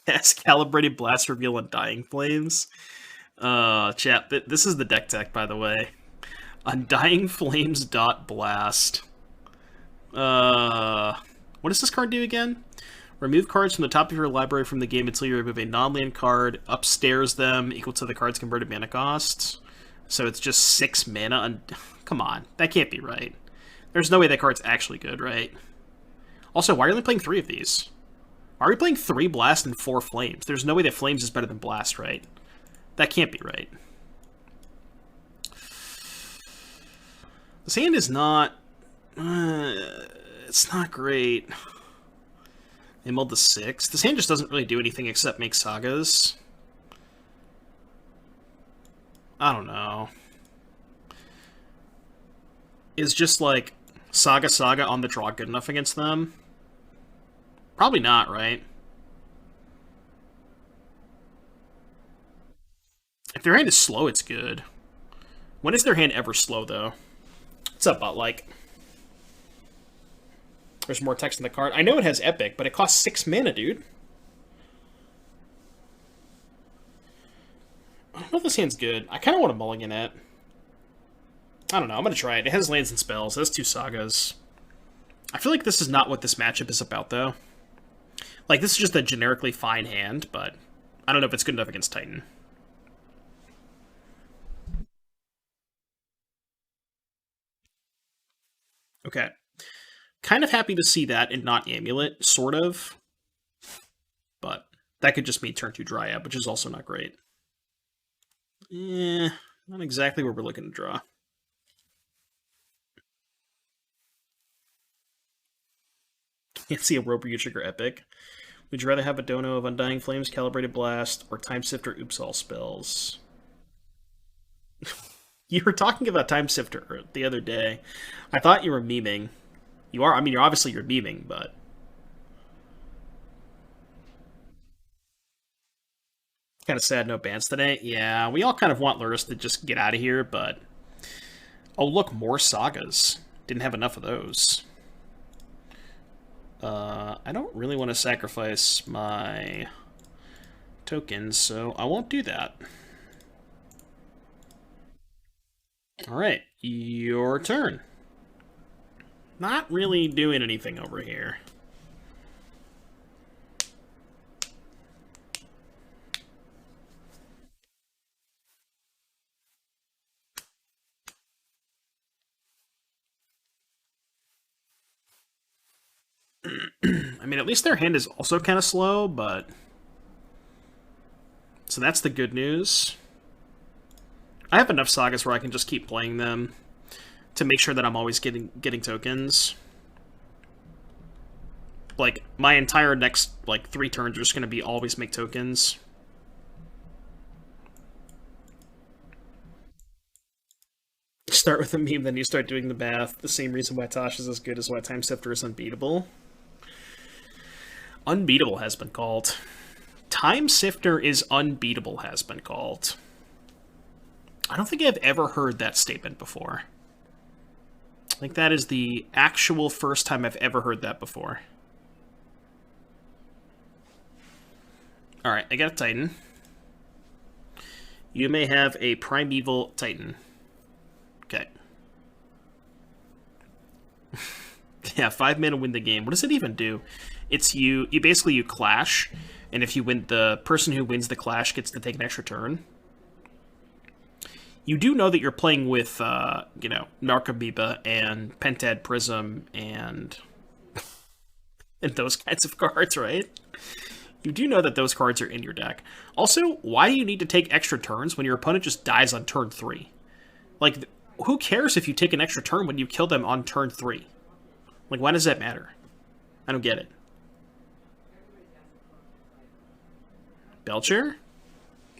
Has Calibrated Blast Reveal Undying Flames. Chat, this is the deck tech, by the way. Undying Flames .blast. What does this card do again? Remove cards from the top of your library from the game until you remove a non-land card, upstairs them, equal to the card's converted mana cost. So it's just 6 mana. Come on, that can't be right. There's no way that card's actually good, right? Also, why are you only playing 3 of these? Why are we playing 3 Blast and 4 Flames? There's no way that Flames is better than Blast, right? That can't be right. This hand is not... it's not great. They mulled the 6. This hand just doesn't really do anything except make sagas. I don't know. Is just like Saga on the draw good enough against them? Probably not, right? If their hand is slow, it's good. When is their hand ever slow, though? What's up, Bot like? There's more text in the card. I know it has Epic, but it costs 6 mana, dude. I don't know if this hand's good. I kind of want to mulligan it. I don't know. I'm going to try it. It has lands and spells. It has 2 sagas. I feel like this is not what this matchup is about, though. Like, this is just a generically fine hand, but I don't know if it's good enough against Titan. Okay. Kind of happy to see that and not Amulet, sort of. But that could just mean turn 2 Dryad, which is also not great. Not exactly what we're looking to draw. Can't see a Roper U trigger Epic. Would you rather have a Dono of Undying Flames, Calibrated Blast, or Time Sifter Oops All spells? You were talking about Time Sifter the other day. I thought you were memeing. You are, I mean, you're memeing, but... Kind of sad no bans today. Yeah, we all kind of want Luris to just get out of here, but... Oh, look, more sagas. Didn't have enough of those. I don't really want to sacrifice my tokens, so I won't do that. Alright, your turn. Not really doing anything over here. I mean, at least their hand is also kind of slow, but... So that's the good news. I have enough sagas where I can just keep playing them to make sure that I'm always getting tokens. Like, my entire next, 3 turns are just going to be always make tokens. Start with a meme, then you start doing the math. The same reason why Tosh is as good as why Time Sifter is unbeatable. Unbeatable has been called. Time Sifter is unbeatable has been called. I don't think I've ever heard that statement before. I think that is the actual first time I've ever heard that before. Alright, I got a Titan. You may have a Primeval Titan. Okay. Yeah, 5 mana win the game. What does it even do? It's you basically you clash, and if you win, the person who wins the clash gets to take an extra turn. You do know that you're playing with, Narcomoeba and Pentad Prism and those kinds of cards, right? You do know that those cards are in your deck. Also, why do you need to take extra turns when your opponent just dies on turn 3? Like, who cares if you take an extra turn when you kill them on turn 3? Like, why does that matter? I don't get it. Belcher?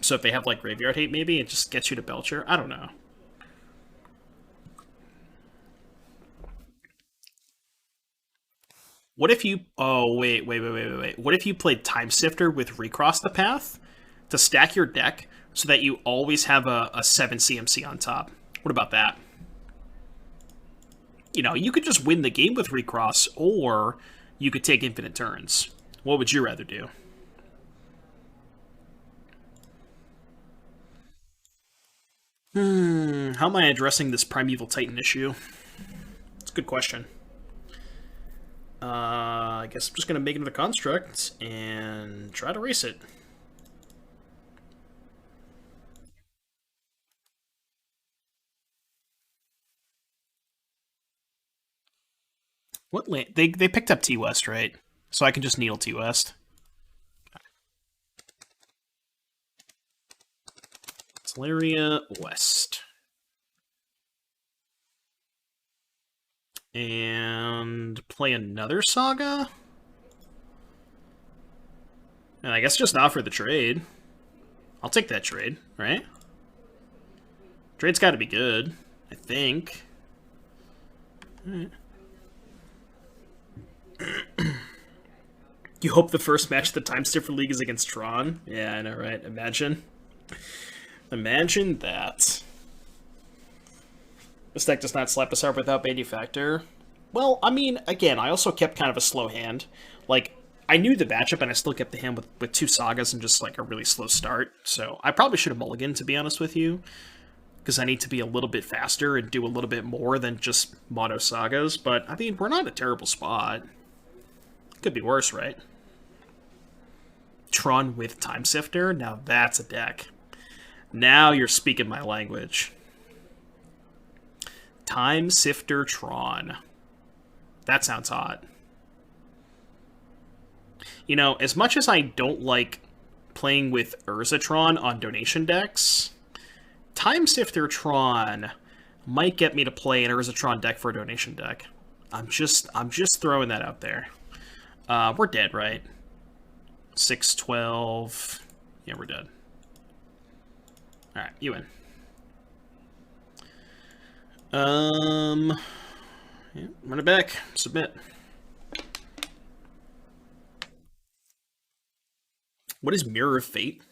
So if they have, like, Graveyard Hate, maybe, it just gets you to Belcher? I don't know. What if you... Oh, wait. What if you played Time Sifter with Recross the Path to stack your deck so that you always have a 7 CMC on top? What about that? You know, you could just win the game with Recross, or you could take infinite turns. What would you rather do? How am I addressing this Primeval Titan issue? It's a good question. I guess I'm just going to make another construct and try to race it. What land? They picked up T West, right? So I can just needle T West. Teleria West. And play another Saga? And I guess just offer the trade. I'll take that trade, right? Trade's got to be good, I think. Alright. You hope the first match of the Time Stiffer League is against Tron? Yeah, I know, right? Imagine. Imagine that. This deck does not slap us hard without Manufactor. Well, I mean, again, I also kept kind of a slow hand. Like, I knew the matchup, and I still kept the hand with 2 Sagas and just, like, a really slow start. So I probably should have mulliganed, to be honest with you. Because I need to be a little bit faster and do a little bit more than just Mono Sagas. But, I mean, we're not in a terrible spot. Could be worse, right? Tron with Time Sifter? Now that's a deck. Now you're speaking my language. Time Sifter Tron. That sounds hot. You know, as much as I don't like playing with Urzatron on donation decks, Time Sifter Tron might get me to play an Urzatron deck for a donation deck. I'm just throwing that out there. We're dead, right? 6-12. Yeah, we're dead. Alright, you win. Yeah, run it back. Submit. What is Mirror of Fate?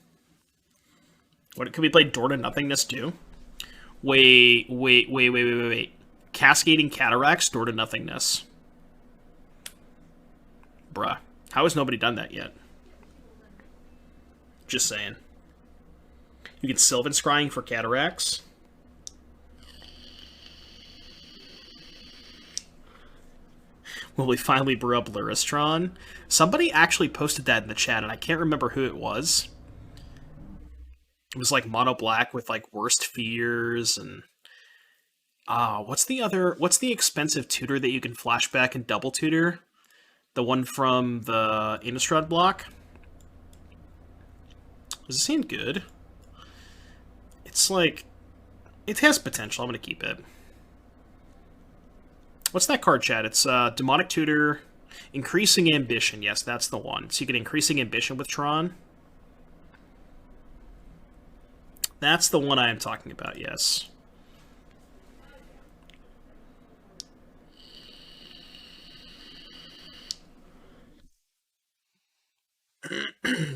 What could we play Door to Nothingness too? Wait. Cascading Cataracts, Door to Nothingness. Bruh. How has nobody done that yet? Just saying. You get Sylvan Scrying for Cataracts. Will we finally brew up Luristron? Somebody actually posted that in the chat, and I can't remember who it was. It was like mono black with like Worst Fears and what's the expensive tutor that you can flashback and double tutor? The one from the Innistrad block? Does it seem good? It's like, it has potential. I'm gonna keep it. What's that card, chat? It's Demonic Tutor, Increasing Ambition. Yes, that's the one. So you get Increasing Ambition with Tron. That's the one I am talking about, yes.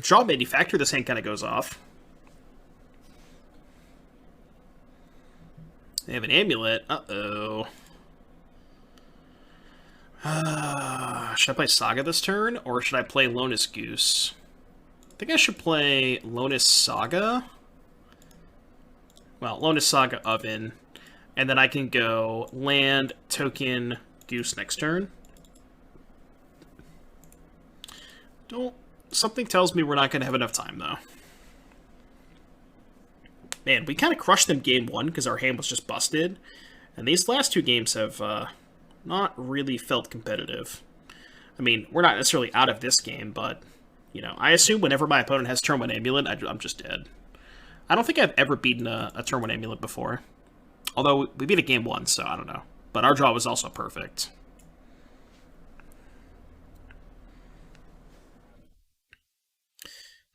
Draw Manufactor, this hand kind of goes off. They have an Amulet. Uh-oh. Should I play Saga this turn, or should I play Lotus Goose? I think I should play Lotus Saga. Well, Lotus Saga Oven, and then I can go land, token, Goose next turn. Something tells me we're not going to have enough time, though. Man, we kind of crushed them game 1 because our hand was just busted, and these last 2 games have not really felt competitive. I mean, we're not necessarily out of this game, but, you know, I assume whenever my opponent has turn 1 Amulet, I'm just dead. I don't think I've ever beaten a turn 1 Amulet before. Although, we beat it game 1, so I don't know. But our draw was also perfect.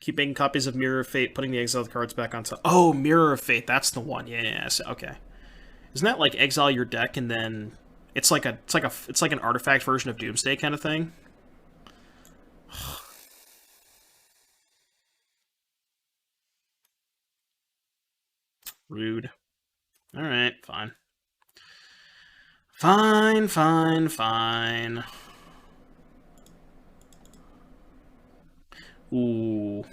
Keep making copies of Mirror of Fate, putting the exiled cards back on top. Oh, Mirror of Fate, that's the one. Yeah. Okay. Isn't that like exile your deck and then it's like an artifact version of Doomsday kind of thing? Rude. All right, fine. Fine. Ooh.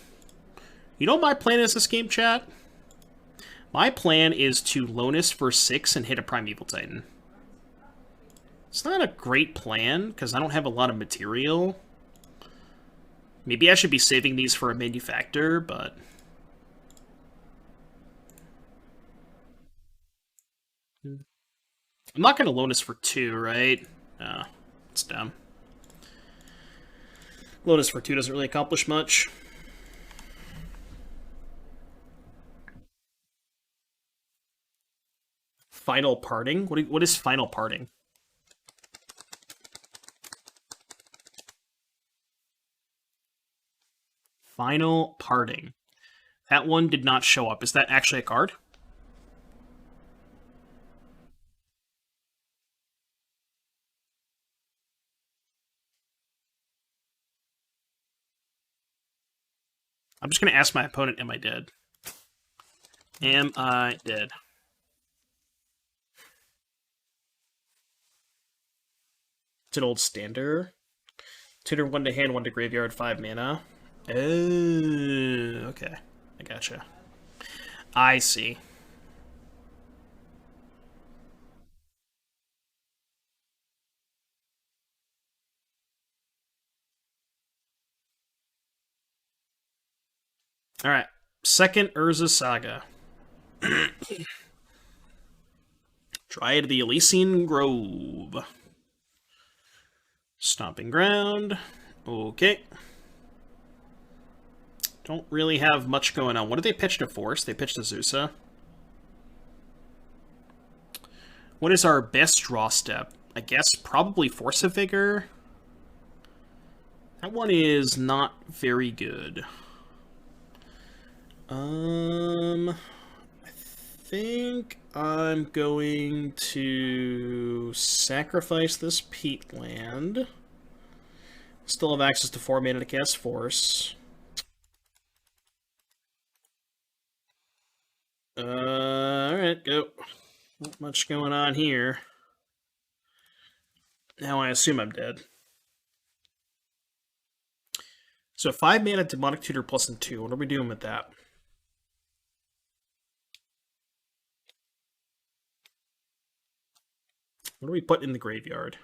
You know what my plan is this game, chat? My plan is to Lonus for 6 and hit a Primeval Titan. It's not a great plan, because I don't have a lot of material. Maybe I should be saving these for a manufacturer, but... I'm not going to Lonus for 2, right? No, it's dumb. Lonus for 2 doesn't really accomplish much. Final Parting? What is Final Parting? Final Parting. That one did not show up. Is that actually a card? I'm just going to ask my opponent, am I dead? Am I dead? It's an old standard. Tutor 1 to hand, 1 to graveyard, 5 mana. Oh, okay. I gotcha. I see. Alright. Second Urza Saga. Dryad of the Elysian Grove. Stomping Ground. Okay. Don't really have much going on. What did they pitch to Force? They pitched to Zusa. What is our best draw step? I guess probably Force of Vigor. That one is not very good. I think I'm going to sacrifice this Peatland. Still have access to 4 mana to cast Force. Alright, go. Not much going on here. Now I assume I'm dead. So 5 mana Demonic Tutor plus and 2. What are we doing with that? What do we put in the graveyard?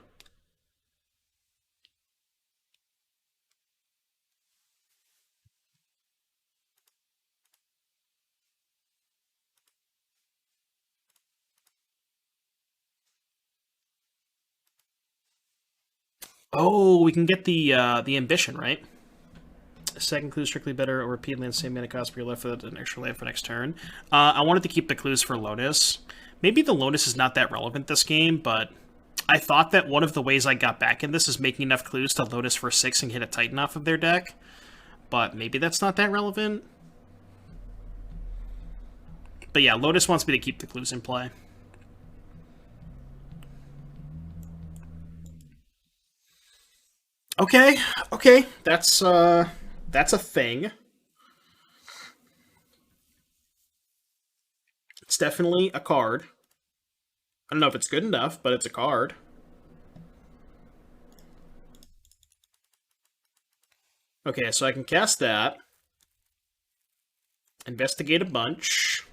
Oh, we can get the ambition, right? Second clue strictly better, or repeat land same mana cost for your left foot, an extra land for next turn. I wanted to keep the clues for Lotus. Maybe the Lotus is not that relevant this game, but I thought that one of the ways I got back in this is making enough clues to Lotus for 6 and hit a Titan off of their deck. But maybe that's not that relevant. But yeah, Lotus wants me to keep the clues in play. Okay, that's a thing. It's definitely a card. I don't know if it's good enough, but it's a card. Okay, so I can cast that. Investigate a bunch.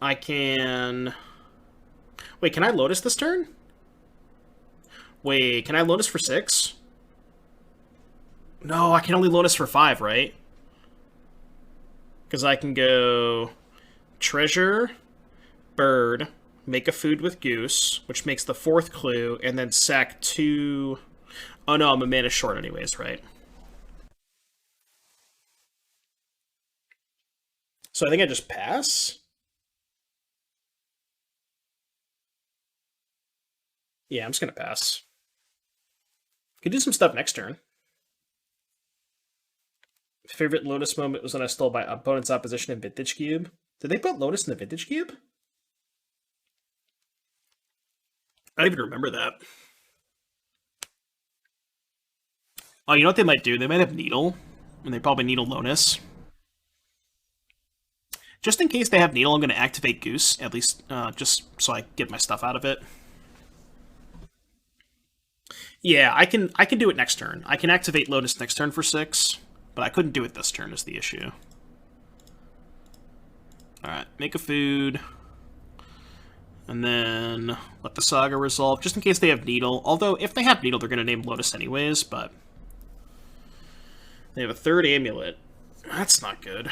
I can... Wait, can I Lotus this turn? Wait, can I Lotus for 6? No, I can only Lotus for 5, right? Because I can go Treasure, Bird, make a food with Goose, which makes the 4th clue, and then sack 2... Oh no, I'm a mana short anyways, right? So I think I just pass? Yeah, I'm just gonna pass. Could do some stuff next turn. Favorite Lotus moment was when I stole my opponent's opposition in Vintage Cube. Did they put Lotus in the Vintage Cube? I don't even remember that. Oh, you know what they might do? They might have Needle, and they probably Needle Lotus. Just in case they have Needle, I'm going to activate Goose, at least just so I get my stuff out of it. Yeah, I can do it next turn. I can activate Lotus next turn for 6, but I couldn't do it this turn is the issue. Alright, make a food. And then let the Saga resolve, just in case they have Needle. Although, if they have Needle, they're going to name Lotus anyways, but... They have a 3rd Amulet. That's not good.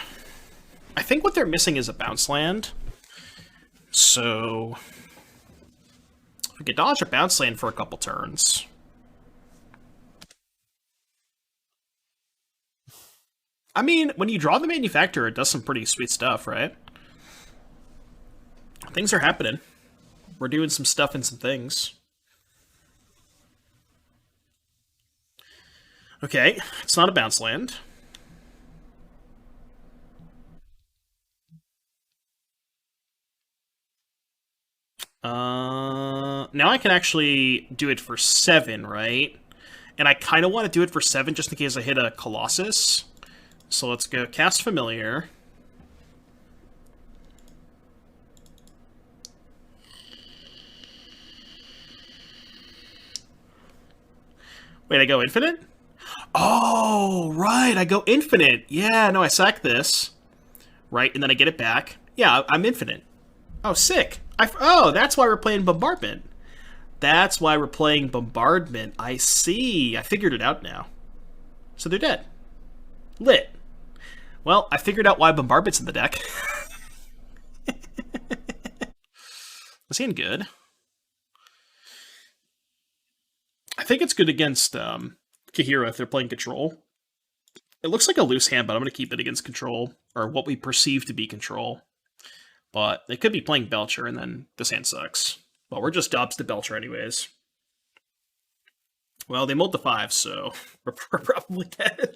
I think what they're missing is a bounce land. So... we could dodge a bounce land for a couple turns. I mean, when you draw the Manufacturer, it does some pretty sweet stuff, right? Things are happening. We're doing some stuff and some things. Okay, it's not a bounce land. Now I can actually do it for 7, right? And I kind of want to do it for 7 just in case I hit a Colossus. So let's go cast Familiar. Wait, I go Infinite? Oh, right, I go Infinite. Yeah, no, I sack this. Right, and then I get it back. Yeah, I'm Infinite. Oh, sick. Oh, that's why we're playing Bombardment. That's why we're playing Bombardment. I see. I figured it out now. So they're dead. Lit. Well, I figured out why Bombardment's in the deck. Is he good? I think it's good against Kahira if they're playing Control. It looks like a loose hand, but I'm going to keep it against Control, or what we perceive to be Control. But they could be playing Belcher, and then this hand sucks. But we're just Dobbs to Belcher anyways. Well, they mulled to 5, so we're probably dead.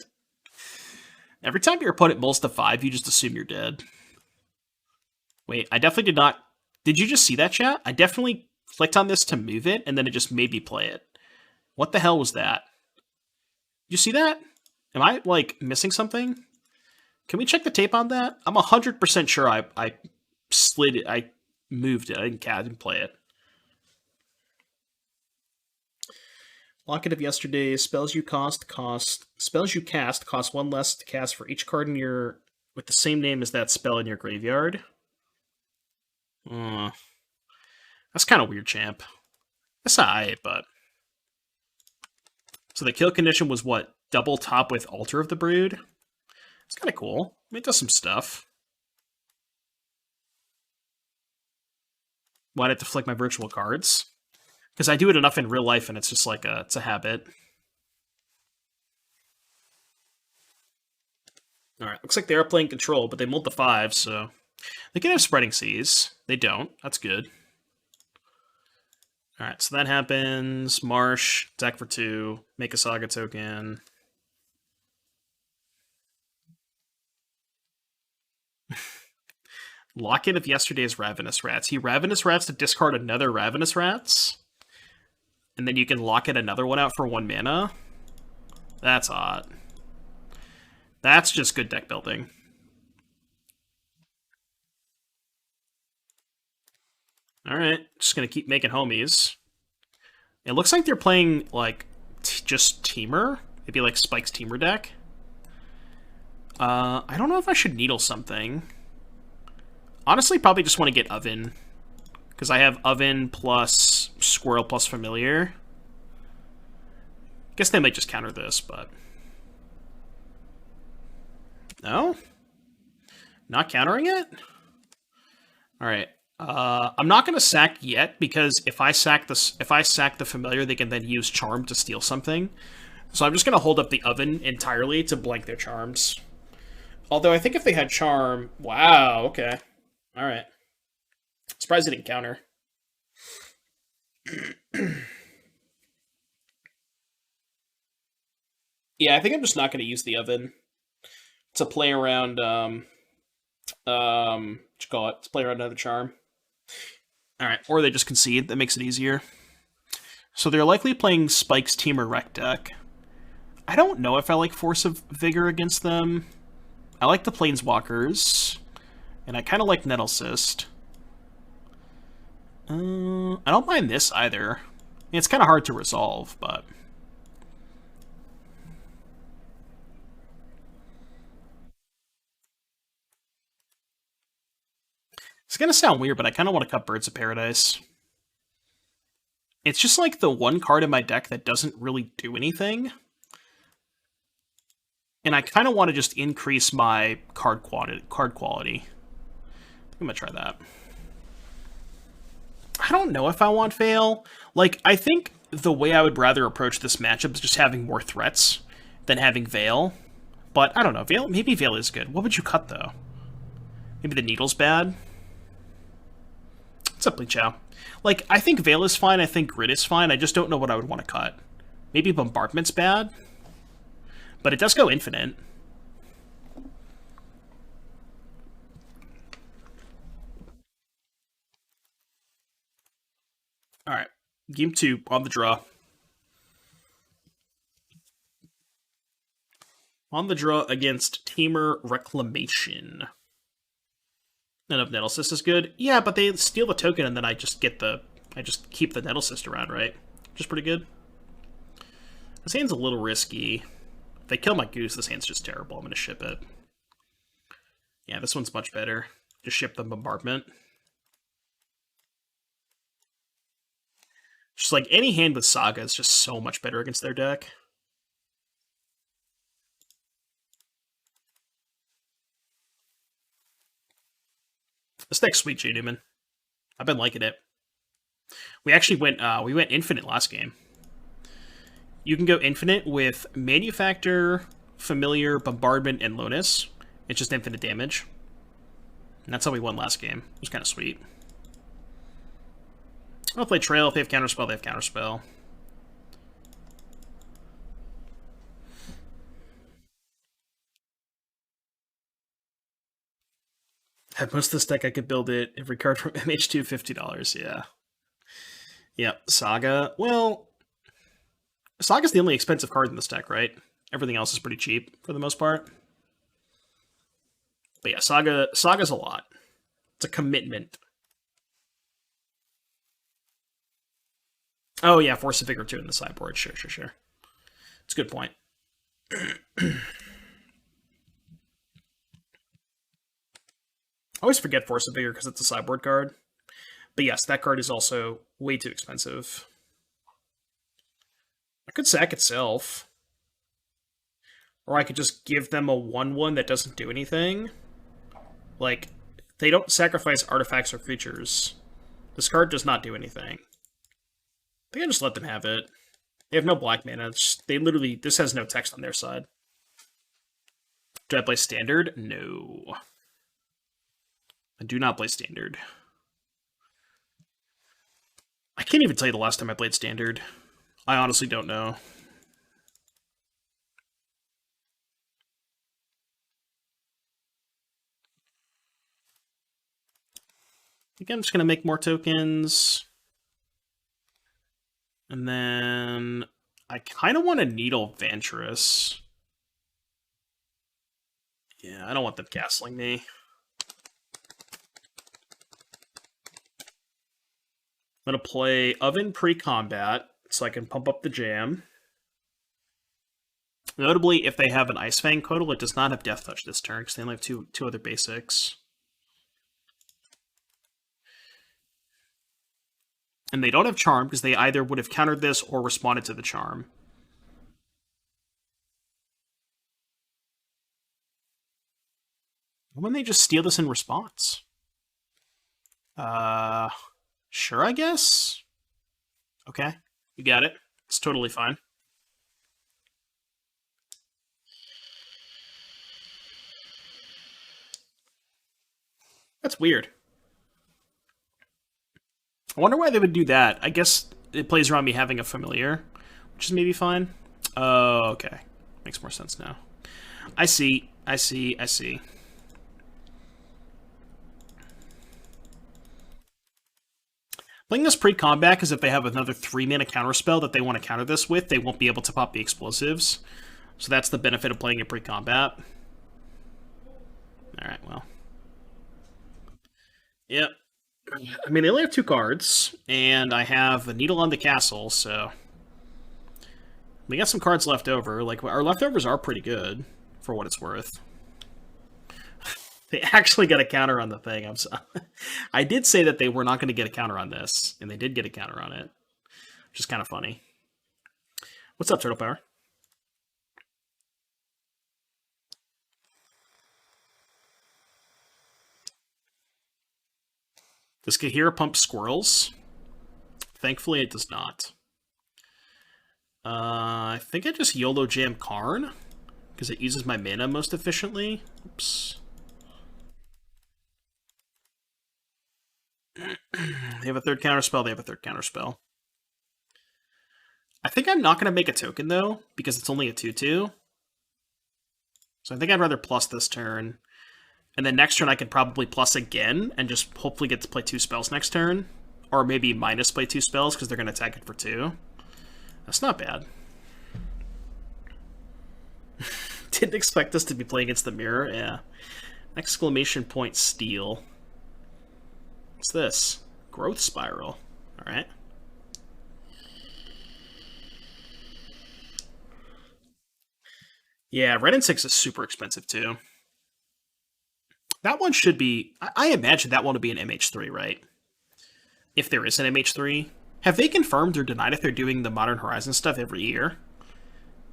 Every time your opponent mulls to 5, you just assume you're dead. Wait, I definitely did not... Did you just see that, chat? I definitely clicked on this to move it, and then it just made me play it. What the hell was that? You see that? Am I, like, missing something? Can we check the tape on that? I'm 100% sure I slid it. I moved it. I didn't play it. Locket of Yesterday. Spells you cast cost 1 less to cast for each card in your with the same name as that spell in your graveyard. That's kind of weird, champ. That's alright, but so the kill condition was what? Double top with Altar of the Brood? It's kind of cool. I mean, it does some stuff. Why did I have to flick my virtual cards? Because I do it enough in real life, and it's just like it's a habit. Alright, looks like they are playing Control, but they mulled the 5, so... They can have Spreading Seas. They don't. That's good. Alright, so that happens. Marsh, deck for 2, make a Saga token. Locket of Yesterday's Ravenous Rats. He Ravenous Rats to discard another Ravenous Rats? And then you can locket another one out for 1 mana? That's odd. That's just good deck building. Alright, just gonna keep making homies. It looks like they're playing, like, just Teamer. Maybe, like, Spike's Teamer deck. I don't know if I should Needle something. Honestly, probably just want to get Oven. Because I have Oven plus Squirrel plus Familiar. Guess they might just counter this, but... No? Not countering it? Alright. I'm not going to sack yet, because if I sack the Familiar, they can then use Charm to steal something. So I'm just going to hold up the Oven entirely to blank their Charms. Although I think if they had Charm... Wow, okay. Alright. Surprised they didn't counter. Yeah, I think I'm just not going to use the Oven. to play around, what you call it? To play around another charm. Alright, or they just concede. That makes it easier. So they're likely playing Spike's team or Rec deck. I don't know if I like Force of Vigor against them. I like the Planeswalkers. And I kind of like Nettle Cyst. I don't mind this either. It's kind of hard to resolve, but... It's gonna sound weird, but I kind of want to cut Birds of Paradise. It's just like the one card in my deck that doesn't really do anything. And I kind of want to just increase my card quality. I'm gonna try that. I don't know if I want Veil. Like, I think the way I would rather approach this matchup is just having more threats than having Veil. But I don't know. Veil, maybe Veil is good. What would you cut though? Maybe the Needle's bad. Simply Chow. Like, I think Veil is fine. I think Grid is fine. I just don't know what I would want to cut. Maybe Bombardment's bad. But it does go infinite. Alright. Game 2, on the draw. On the draw against Tamer Reclamation. None of Nettle Cyst is good. Yeah, but they steal the token and then I just keep the Nettle Cyst around, right? Which is pretty good. This hand's a little risky. If they kill my Goose, this hand's just terrible. I'm gonna ship it. Yeah, this one's much better. Just ship the Bombardment. Just like any hand with Saga is just so much better against their deck. This deck's sweet, J. Newman. I've been liking it. We actually went infinite last game. You can go infinite with Manufactor, Familiar, Bombardment, and Lotus. It's just infinite damage. And that's how we won last game. It was kind of sweet. I'll play Trail. If they have Counterspell, they have Counterspell. Have most of this deck, I could build it. Every card from MH2, $50, yeah. Yep, Saga. Well, Saga's the only expensive card in this deck, right? Everything else is pretty cheap, for the most part. But yeah, Saga's a lot. It's a commitment. Oh yeah, Force of Vigor 2 in the sideboard. Sure. It's a good point. I always forget Force of Vigor because it's a sideboard card. But yes, that card is also way too expensive. I could sack itself. Or I could just give them a 1/1 that doesn't do anything. Like, they don't sacrifice artifacts or creatures. This card does not do anything. I think I just let them have it. They have no black mana. They literally... This has no text on their side. Do I play Standard? No. I do not play Standard. I can't even tell you the last time I played Standard. I honestly don't know. Again, I'm just going to make more tokens. And then I kind of want to Needle Vantress. Yeah, I don't want them castling me. I'm going to play Oven pre-combat so I can pump up the jam. Notably, if they have an Ice Fang Codal, it does not have Death Touch this turn because they only have two other basics. And they don't have Charm because they either would have countered this or responded to the Charm. When they just steal this in response? Sure, I guess? Okay, you got it. It's totally fine. That's weird. I wonder why they would do that. I guess it plays around me having a familiar, which is maybe fine. Oh, okay. Makes more sense now. I see. I see, I see. Playing this pre-combat because if they have another 3-mana counterspell that they want to counter this with, they won't be able to pop the explosives. So that's the benefit of playing it pre-combat. Alright, well. Yep. I mean, they only have 2 cards, and I have a Needle on the Castle, so... We got some cards left over. Like, our leftovers are pretty good, for what it's worth. They actually got a counter on the thing. I did say that they were not going to get a counter on this, and they did get a counter on it, which is kind of funny. What's up, Turtle Power? Does Kahira pump squirrels? Thankfully, it does not. I think I just YOLO Jam Karn, because it uses my mana most efficiently. Oops. They have a third counterspell, they have a third counterspell. I think I'm not going to make a token, though, because it's only a 2-2. So I think I'd rather plus this turn. And then next turn I could probably plus again, and just hopefully get to play 2 spells next turn. Or maybe minus play 2 spells, because they're going to attack it for 2. That's not bad. Didn't expect us to be playing against the mirror, yeah. Exclamation point steal. What's this? Growth spiral. Alright. Yeah, Red and 6 is super expensive too. That one should be... I imagine that one would be an MH3, right? If there is an MH3. Have they confirmed or denied if they're doing the Modern Horizon stuff every year?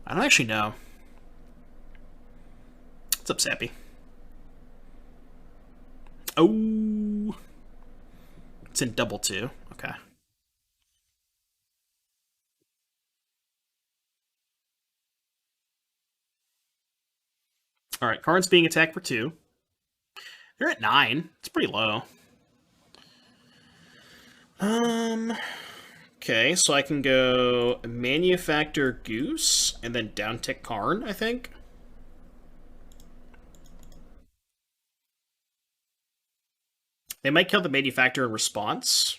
I don't actually know. What's up, Sappy? Oh... It's in double 2. Okay. Alright, Karn's being attacked for 2. They're at 9. It's pretty low. Okay, so I can go Manufacture Goose, and then downtick Karn, I think. They might kill the Manufacturer in response.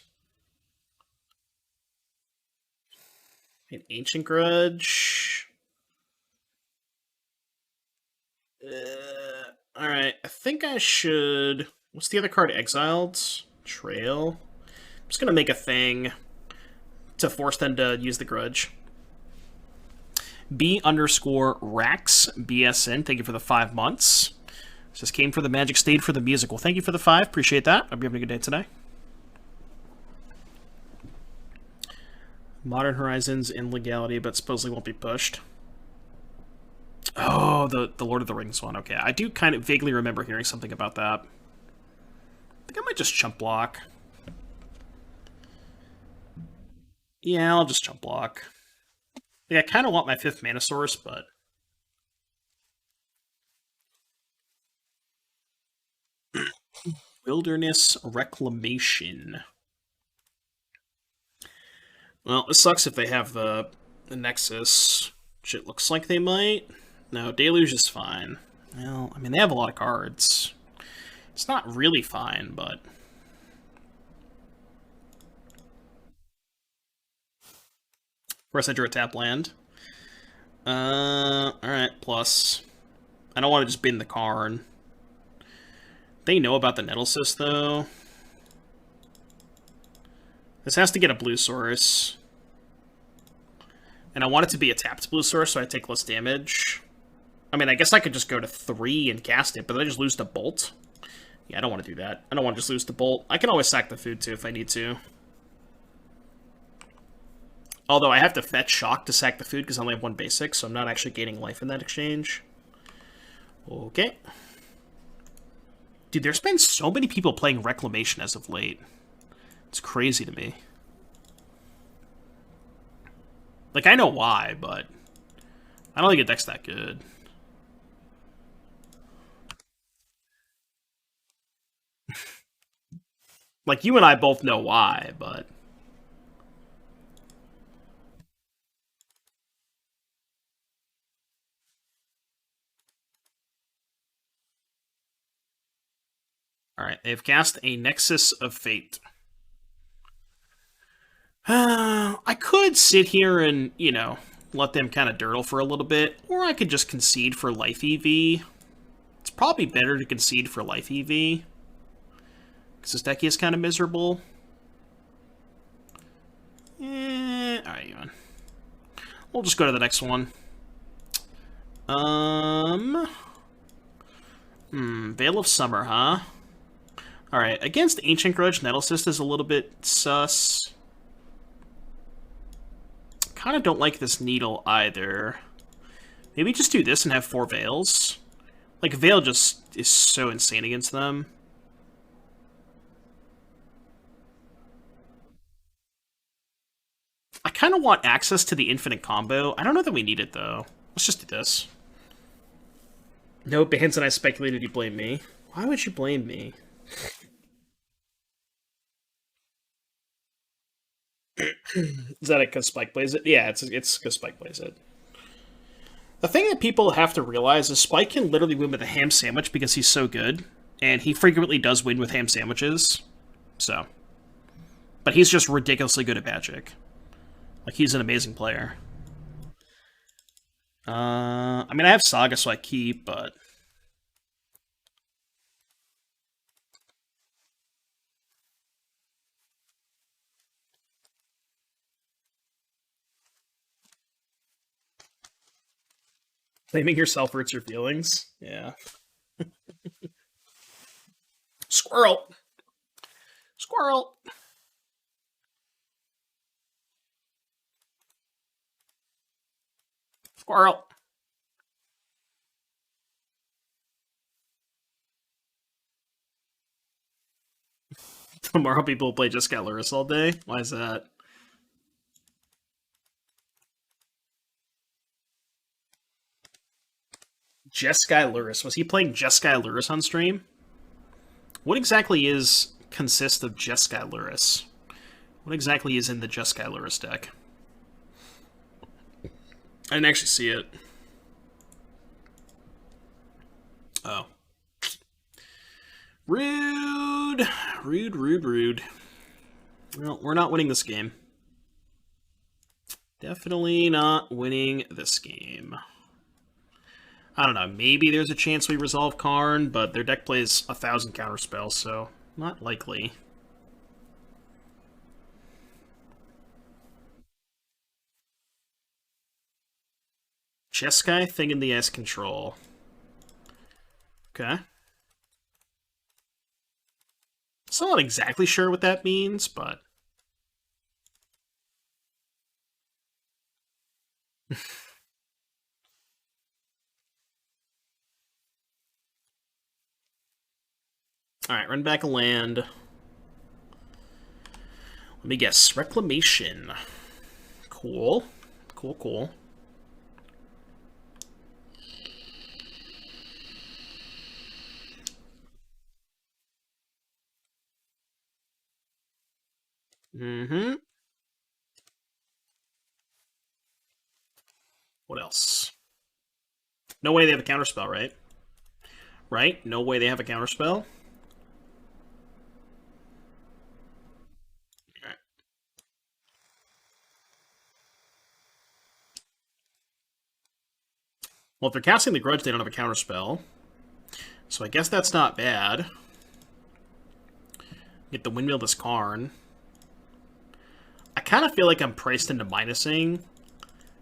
An Ancient Grudge. Alright, I think I should... What's the other card? Exiled? Trail? I'm just gonna make a thing to force them to use the Grudge. B_Rax BSN, thank you for the 5 months. This came for the Magic, stayed for the music. Well, thank you for the 5. Appreciate that. Hope you're having a good day today. Modern Horizons in legality, but supposedly won't be pushed. Oh, the Lord of the Rings one. Okay, I do kind of vaguely remember hearing something about that. I think I might just chump block. Yeah, I'll just chump block. I kind of want my 5th mana source, but... Wilderness Reclamation. Well, it sucks if they have the Nexus, which it looks like they might. No, Deluge is fine. Well, I mean, they have a lot of cards. It's not really fine, but... First I drew a tap land. Alright, plus. I don't want to just bin the Karn. They know about the Nettlecyst, though. This has to get a blue source. And I want it to be a tapped blue source, so I take less damage. I mean, I guess I could just go to 3 and cast it, but then I just lose to Bolt. Yeah, I don't want to do that. I don't want to just lose to Bolt. I can always sack the food, too, if I need to. Although I have to fetch Shock to sack the food, because I only have 1 basic, so I'm not actually gaining life in that exchange. Okay. Dude, there's been so many people playing Reclamation as of late. It's crazy to me. Like, I know why, but I don't think the deck's that good. Like, you and I both know why, but... Alright, they've cast a Nexus of Fate. I could sit here and, let them kind of dirtle for a little bit, or I could just concede for life EV. It's probably better to concede for life EV, because this deck is kind of miserable. Alright, we'll just go to the next one. Veil of Summer, huh? Alright, against Ancient Grudge, Nettlecyst is a little bit sus. Kind of don't like this Needle either. Maybe just do this and have 4 Veils. Like, Veil just is so insane against them. I kind of want access to the infinite combo. I don't know that we need it, though. Let's just do this. No, Bans and I speculated you blame me. Why would you blame me? Is that it because Spike plays it? Yeah, it's because Spike plays it. The thing that people have to realize is Spike can literally win with a ham sandwich because he's so good, and he frequently does win with ham sandwiches. So, but he's just ridiculously good at Magic. Like, he's an amazing player. I mean, I have Saga, so I keep, but blaming yourself hurts your feelings. Yeah. Squirrel. Squirrel. Squirrel. Tomorrow people will play Jeskai Lurrus all day? Why is that? Jeskai Lurrus. Was he playing Jeskai Lurrus on stream? What exactly consists of Jeskai Lurrus? What exactly is in the Jeskai Lurrus deck? I didn't actually see it. Oh. Rude. Rude, rude, rude. Well, we're not winning this game. Definitely not winning this game. I don't know, maybe there's a chance we resolve Karn, but their deck plays 1,000 counterspells, so not likely. Jeskai, Thing in the S control. Okay. So I'm not exactly sure what that means, but... Alright, run back a land. Let me guess. Reclamation. Cool. Cool, cool. Mm-hmm. What else? No way they have a counterspell, right? Right? No way they have a counterspell? Alright. Well, if they're casting the Grudge, they don't have a counterspell. So I guess that's not bad. Get the Windmill this Karn. I kind of feel like I'm priced into minusing,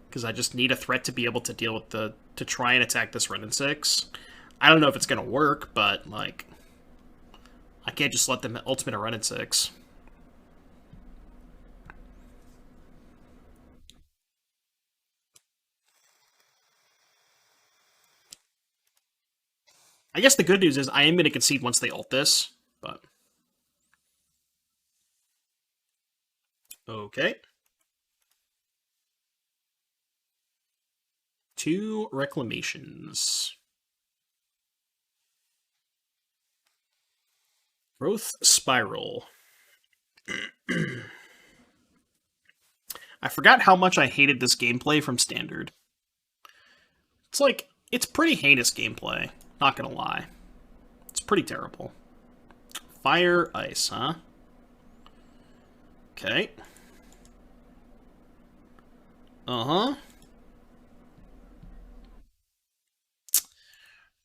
because I just need a threat to be able to deal with to try and attack this Ren and 6. I don't know if it's going to work, but, like, I can't just let them ultimate a Ren and 6. I guess the good news is I am going to concede once they ult this, but... Okay. 2 reclamations. Growth Spiral. I forgot how much I hated this gameplay from Standard. It's like, it's pretty heinous gameplay, not gonna lie. It's pretty terrible. Fire, ice, huh? Okay. Uh-huh.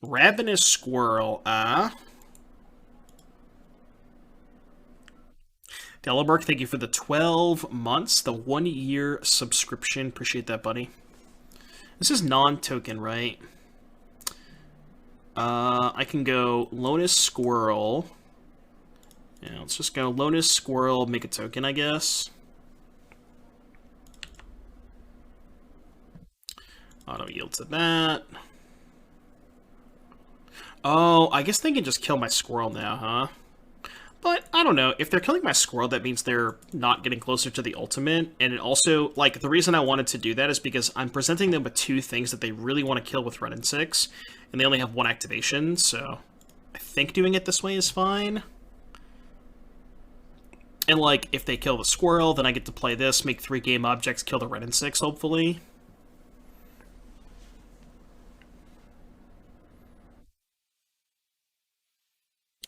Ravenous Squirrel, Delabark, thank you for the 12 months, the 1-year subscription. Appreciate that, buddy. This is non-token, right? I can go Lonus Squirrel. Yeah, let's just go Lonus Squirrel, make a token, I guess. Auto yield to that. Oh, I guess they can just kill my squirrel now, huh? But, I don't know, if they're killing my squirrel, that means they're not getting closer to the ultimate, and it also, like, the reason I wanted to do that is because I'm presenting them with 2 things that they really want to kill with Ren and 6, and they only have 1 activation, so I think doing it this way is fine. And, like, if they kill the squirrel, then I get to play this, make 3 game objects, kill the Ren and 6, hopefully.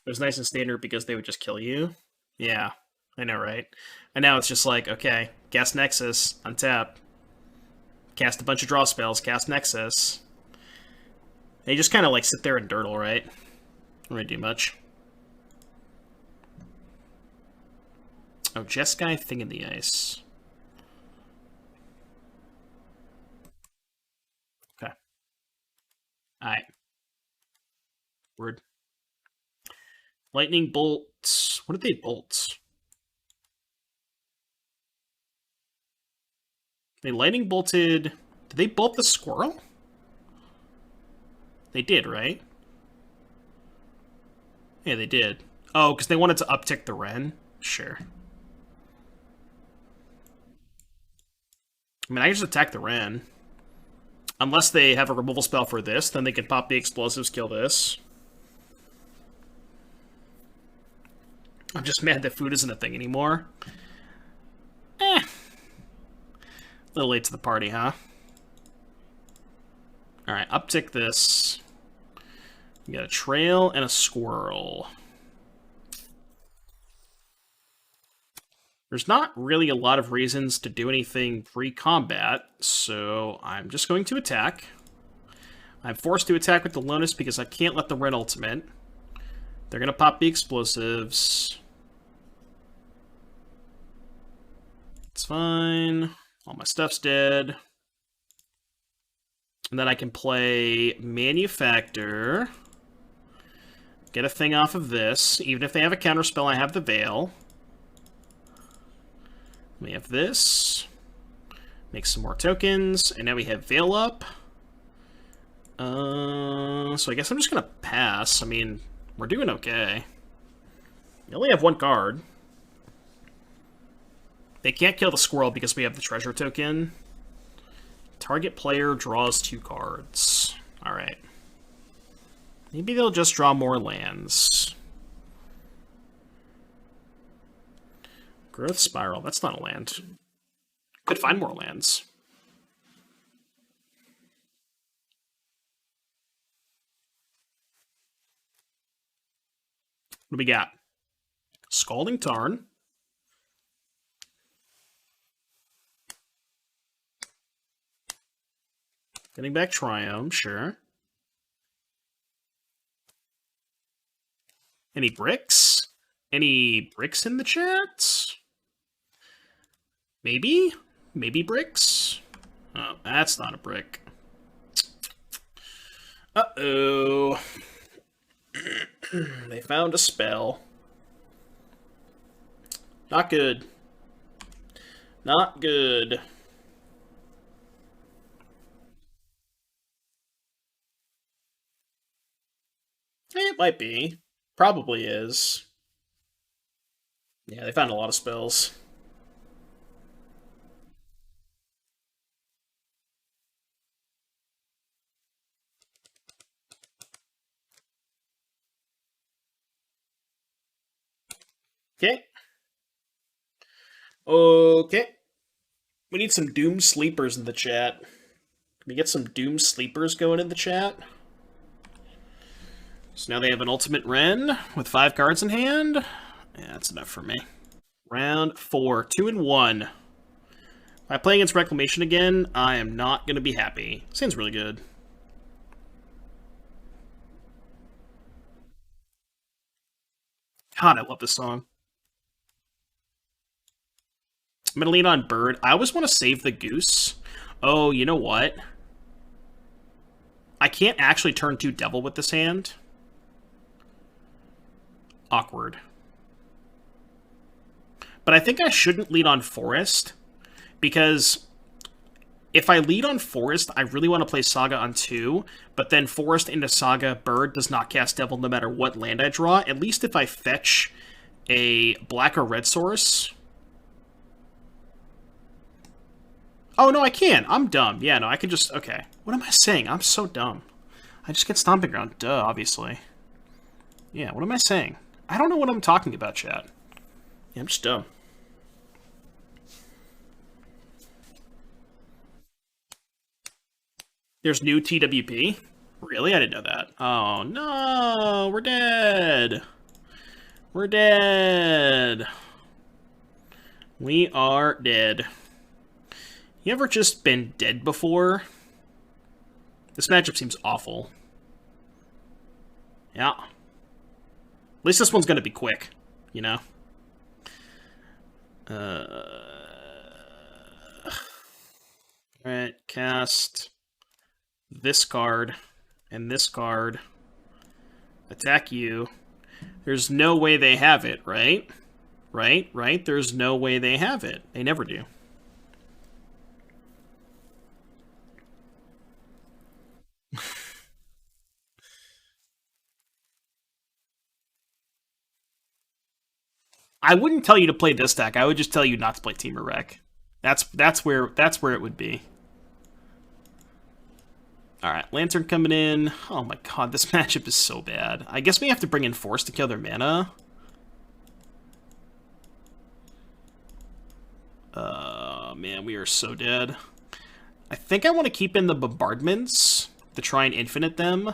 It was nice and standard because they would just kill you. Yeah, I know, right? And now it's just like, okay, cast Nexus, untap. Cast a bunch of draw spells, cast Nexus. They just kind of like sit there and dirtle, right? Don't really do much. Oh, Jeskai, Thing in the Ice. Okay. Alright. Word. Lightning bolts. What did they bolt? They lightning bolted. Did they bolt the squirrel? They did, right? Yeah, they did. Oh, because they wanted to uptick the Ren? Sure. I mean, I can just attack the Ren. Unless they have a removal spell for this, then they can pop the explosives, kill this. I'm just mad that food isn't a thing anymore. A little late to the party, huh? Alright, uptick this. We got a trail and a squirrel. There's not really a lot of reasons to do anything pre-combat, so I'm just going to attack. I'm forced to attack with the Lonus because I can't let the Ren ultimate. They're going to pop the explosives. It's fine. All my stuff's dead. And then I can play Manufactor. Get a thing off of this. Even if they have a counterspell, I have the Veil. We have this. Make some more tokens. And now we have Veil up. So I guess I'm just going to pass. I mean, we're doing okay. We only have 1 card. They can't kill the squirrel because we have the treasure token. Target player draws 2 cards. Alright. Maybe they'll just draw more lands. Growth Spiral, that's not a land. Could find more lands. What do we got? Scalding Tarn. Getting back Triumph, sure. Any bricks? Any bricks in the chat? Maybe? Maybe bricks? Oh, that's not a brick. Uh-oh. They found a spell. Not good. Not good. It might be. Probably is. Yeah, they found a lot of spells. Okay. Okay. We need some Doom Sleepers in the chat. Can we get some Doom Sleepers going in the chat? So now they have an Ultimate Wren with 5 cards in hand. Yeah, that's enough for me. Round 4, 2 and 1. If I play against Reclamation again, I am not going to be happy. Seems really good. God, I love this song. I'm going to lean on Bird. I always want to save the Goose. Oh, you know what? I can't actually turn 2 Devil with this hand. Awkward. But I think I shouldn't lead on Forest, because if I lead on Forest, I really want to play Saga on 2, but then Forest into Saga, Bird does not cast Devil no matter what land I draw. At least if I fetch a black or red source. Oh, no, I can't. I'm dumb. Yeah, no, I can just... Okay. What am I saying? I'm so dumb. I just get Stomping Ground. Duh, obviously. Yeah, what am I saying? I don't know what I'm talking about, chat. Yeah, I'm just dumb. There's new TWP? Really? I didn't know that. Oh, no! We're dead! We're dead! We are dead. You ever just been dead before? This matchup seems awful. Yeah. At least this one's gonna be quick, you know? Alright, cast this card and this card. Attack you. There's no way they have it, right? Right? There's no way they have it. They never do. I wouldn't tell you to play this deck. I would just tell you not to play Team Wreck. That's where it would be. Alright, Lantern coming in. Oh my god, this matchup is so bad. I guess we have to bring in Force to kill their mana. Man, we are so dead. I think I want to keep in the bombardments to try and infinite them.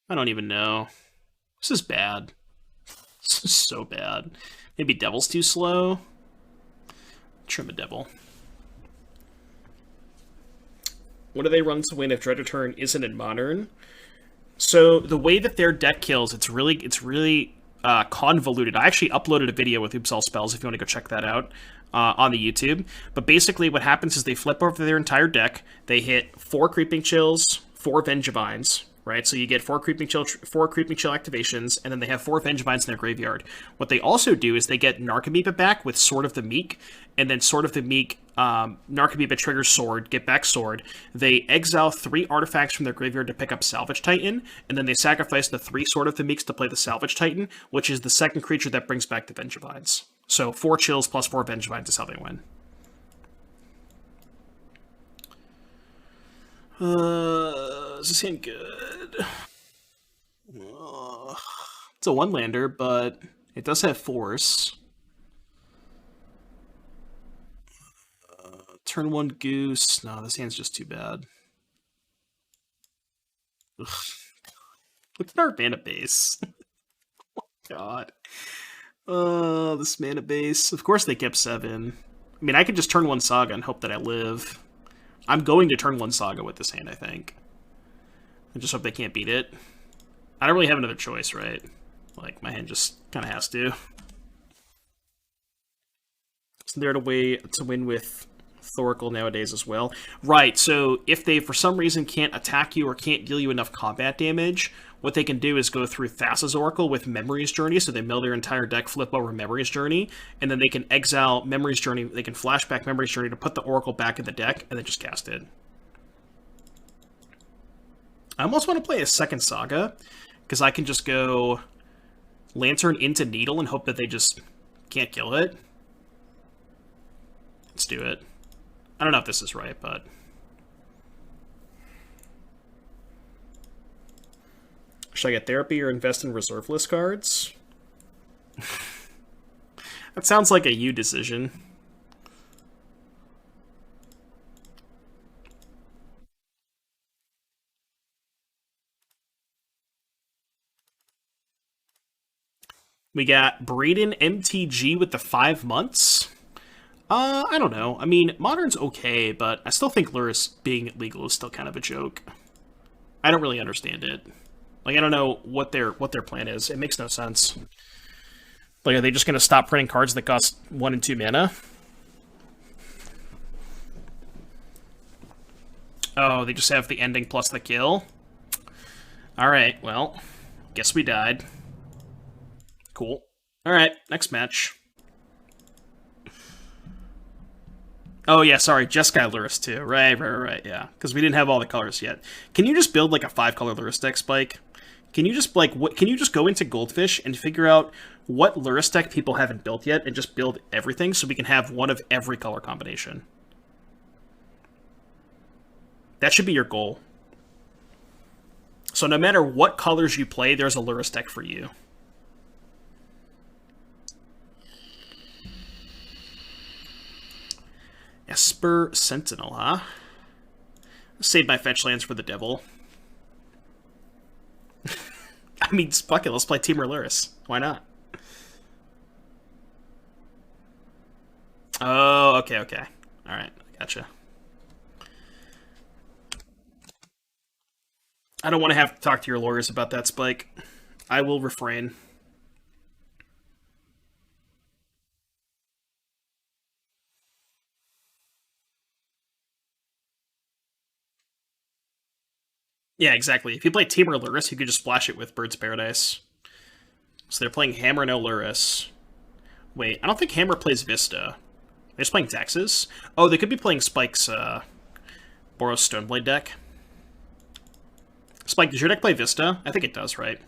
I don't even know. This is bad. This is so bad. Maybe Devil's too slow. Trim a Devil. What do they run to win if Dread Return isn't in Modern? So the way that their deck kills, it's really convoluted. I actually uploaded a video with Oops All Spells if you want to go check that out on the YouTube. But basically what happens is they flip over their entire deck. They hit 4 Creeping Chills, 4 Vengevines, right? So you get 4 Creeping Chill activations, and then they have 4 Vengevines in their graveyard. What they also do is they get Narcomoeba back with Sword of the Meek, and then Sword of the Meek, Narcomoeba triggers Sword, get back Sword. They exile 3 artifacts from their graveyard to pick up Salvage Titan, and then they sacrifice the 3 Sword of the Meeks to play the Salvage Titan, which is the second creature that brings back the Vengevines. So 4 Chills plus 4 Vengevines is how they win. Is this hand good? It's a 1-lander, but it does have Force. Turn 1 Goose. No, this hand's just too bad. Ugh. Look at our mana base. Oh, God. This mana base. Of course they kept 7. I mean, I could just turn 1 Saga and hope that I live. I'm going to turn 1 Saga with this hand, I think. I just hope they can't beat it. I don't really have another choice, right? Like, my hand just kind of has to. Isn't there a way to win with Thoracle nowadays as well? Right, so if they, for some reason, can't attack you or can't deal you enough combat damage, what they can do is go through Thassa's Oracle with Memory's Journey, so they mill their entire deck, flip over Memory's Journey, and then they can exile Memory's Journey, they can flashback Memory's Journey to put the Oracle back in the deck, and then just cast it. I almost want to play a second Saga, because I can just go Lantern into Needle and hope that they just can't kill it. Let's do it. I don't know if this is right, but... Should I get Therapy or invest in reserve list cards? That sounds like a you decision. We got Braden MTG with the 5 months. I don't know. I mean, Modern's okay, but I still think Luris being legal is still kind of a joke. I don't really understand it. Like, I don't know what their plan is. It makes no sense. Like, are they just going to stop printing cards that cost 1 and 2 mana? Oh, they just have the ending plus the kill? Alright, well, guess we died. Cool. Alright, next match. Oh, yeah, sorry, just got Luris too. Right, yeah. Because we didn't have all the colors yet. Can you just build, like, a 5-color Luris deck, Spike? Can you just, like, can you just go into Goldfish and figure out what Luris deck people haven't built yet and just build everything so we can have one of every color combination? That should be your goal. So no matter what colors you play, there's a Luris deck for you. Esper Sentinel, huh? Save my fetch lands for the devil. I mean, fuck it, let's play Temur Luris. Why not? Oh, okay. Alright, gotcha. I don't want to have to talk to your lawyers about that, Spike. I will refrain. Yeah, exactly. If you play Temur Luris, you could just splash it with Bird's Paradise. So they're playing Hammer, no Luris. Wait, I don't think Hammer plays Vista. They're just playing Texas? Oh, they could be playing Spike's Boros Stoneblade deck. Spike, does your deck play Vista? I think it does, right?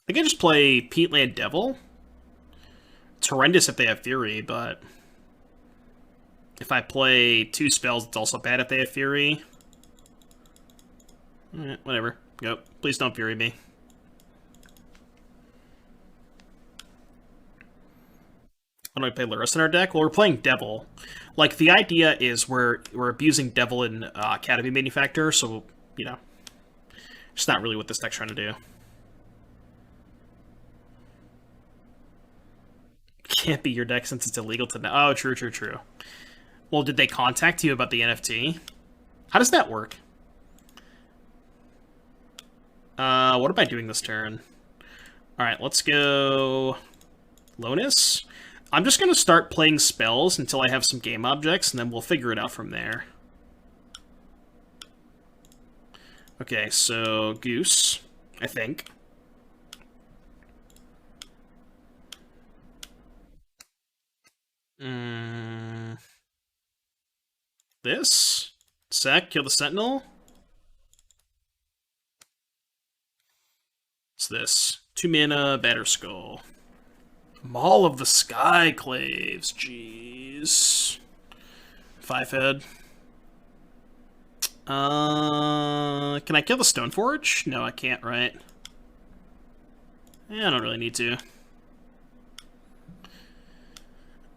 They could just play Peatland Devil. It's horrendous if they have Fury, but if I play 2 spells, it's also bad if they have Fury. Whatever. Go. Please don't Fury me. Why don't we play Luris in our deck? Well, we're playing Devil. Like, the idea is we're abusing Devil in Academy Manufacturer, so, you know, it's not really what this deck's trying to do. Can't be your deck since it's illegal to... Oh, true. Well, did they contact you about the NFT? How does that work? What am I doing this turn? Alright, let's go... Lonus? I'm just going to start playing spells until I have some game objects, and then we'll figure it out from there. Okay, so Goose, I think. This? Sack, kill the Sentinel? What's this? 2 mana, Batter Skull. Maul of the Skyclaves, jeez. 5 head. Can I kill the Stoneforge? No, I can't, right? Yeah, I don't really need to.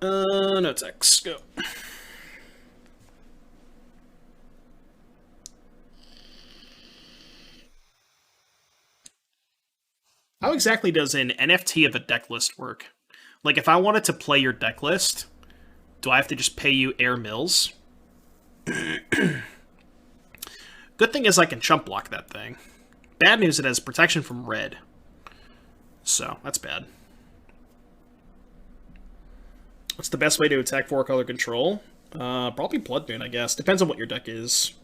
No text, go. How exactly does an NFT of a deck list work? Like, if I wanted to play your deck list, do I have to just pay you air mills? Good thing is I can chump block that thing. Bad news, it has protection from red. So, that's bad. What's the best way to attack 4-color control? Probably Blood Moon, I guess. Depends on what your deck is.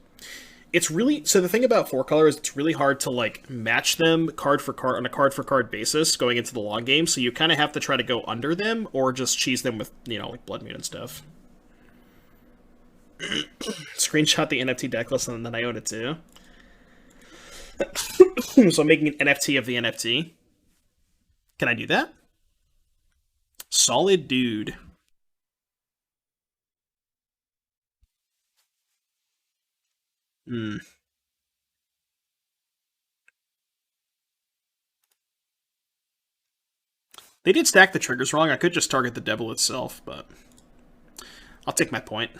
It's really... So the thing about 4-color is it's really hard to, like, match them card for card on a card-for-card basis going into the long game, so you kind of have to try to go under them or just cheese them with, you know, like Blood Moon and stuff. Screenshot the NFT deck list and then I own it too. So I'm making an NFT of the NFT. Can I do that? Solid dude. Hmm. They did stack the triggers wrong. I could just target the devil itself, but I'll take my point.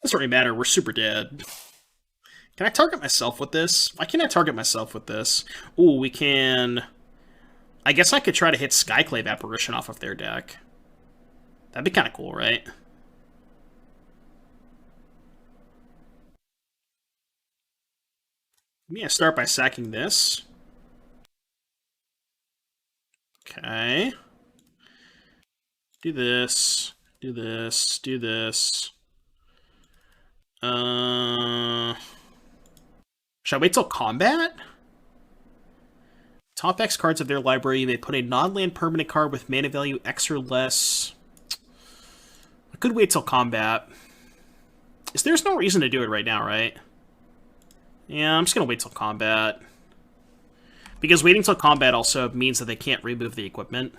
Doesn't really matter, we're super dead. Can I target myself with this? Why can't I target myself with this? Ooh, we can... I guess I could try to hit Skyclave Apparition off of their deck. That'd be kind of cool, right? I'm gonna start by sacking this. Okay. Do this. Do this. Do this. Should I wait till combat? Top X cards of their library, you may put a non-land permanent card with mana value X or less. I could wait till combat. There's no reason to do it right now, right? Yeah, I'm just gonna wait till combat. Because waiting till combat also means that they can't remove the equipment.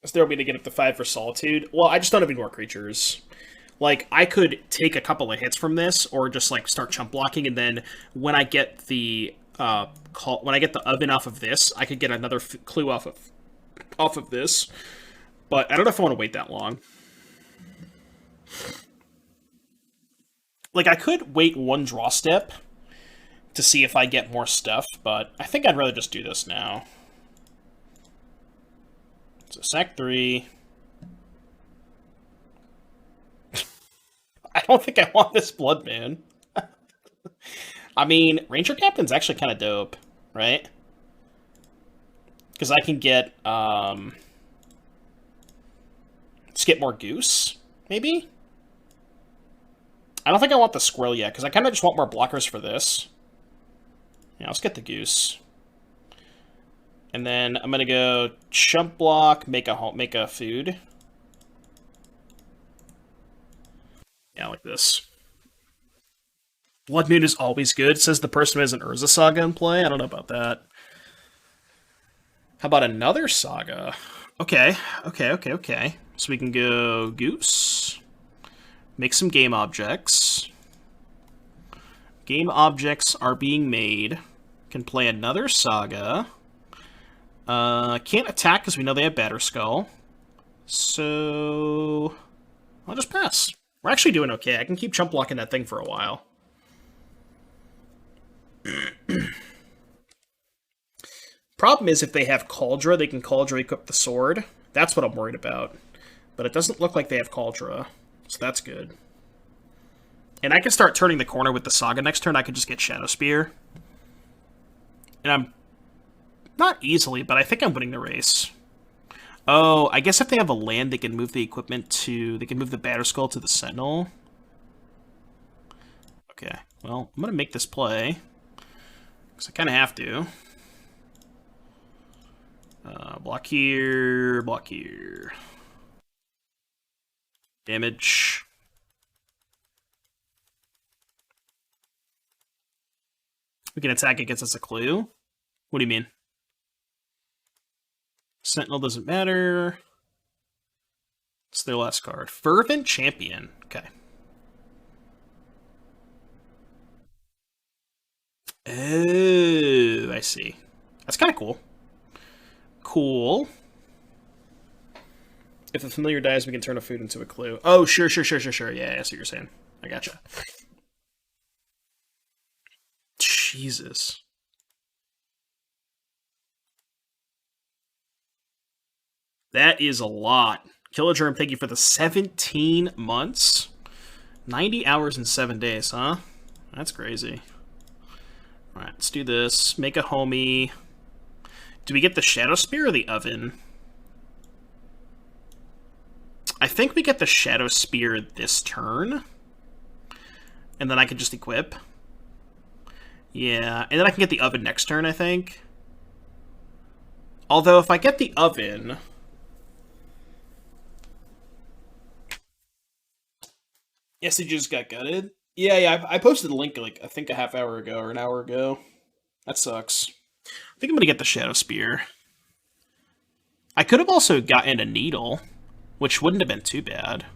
Is there a way to get up to 5 for Solitude? Well, I just don't have any more creatures. Like, I could take a couple of hits from this, or just, like, start chump blocking, and then when I get the when I get the oven off of this, I could get another clue off of this. But I don't know if I want to wait that long. Like, I could wait one draw step to see if I get more stuff, but I think I'd rather just do this now. So, sack 3. I don't think I want this blood, man. I mean, Ranger Captain's actually kind of dope, right? Because I can get, skip more Goose, maybe? I don't think I want the Squirrel yet, because I kind of just want more blockers for this. Yeah, let's get the Goose. And then I'm going to go chump block, make a food. Yeah, like this. Blood Moon is always good, says the person who has an Urza Saga in play. I don't know about that. How about another Saga? Okay. So we can go Goose. Make some game objects. Game objects are being made. Can play another Saga. Can't attack because we know they have Batterskull. So... I'll just pass. We're actually doing okay. I can keep chump blocking that thing for a while. Problem is, if they have Cauldra, they can Cauldra equip the sword. That's what I'm worried about. But it doesn't look like they have Cauldra, so that's good. And I can start turning the corner with the Saga next turn. I could just get Shadow Spear. And I'm... Not easily, but I think I'm winning the race. Oh, I guess if they have a land, they can move the equipment to... They can move the Batterskull to the Sentinel. Okay, well, I'm going to make this play. Because I kind of have to. Block here, block here. Damage. We can attack against us a clue. What do you mean? Sentinel doesn't matter. It's their last card. Fervent Champion. Okay. Oh, I see. That's kind of cool. Cool. If a familiar dies, we can turn a food into a clue. Oh, sure. Yeah, I see what you're saying. I gotcha. Jesus. That is a lot. Kilogerm, thank you for the 17 months. 90 hours and 7 days, huh? That's crazy. Alright, let's do this. Make a homie. Do we get the Shadow Spear or the Oven? I think we get the Shadow Spear this turn. And then I can just equip. Yeah, and then I can get the Oven next turn, I think. Although, if I get the Oven... Yes, he just got gutted. Yeah, I posted a link, like, I think a half hour ago or an hour ago. That sucks. I think I'm gonna get the Shadow Spear. I could have also gotten a Needle, which wouldn't have been too bad.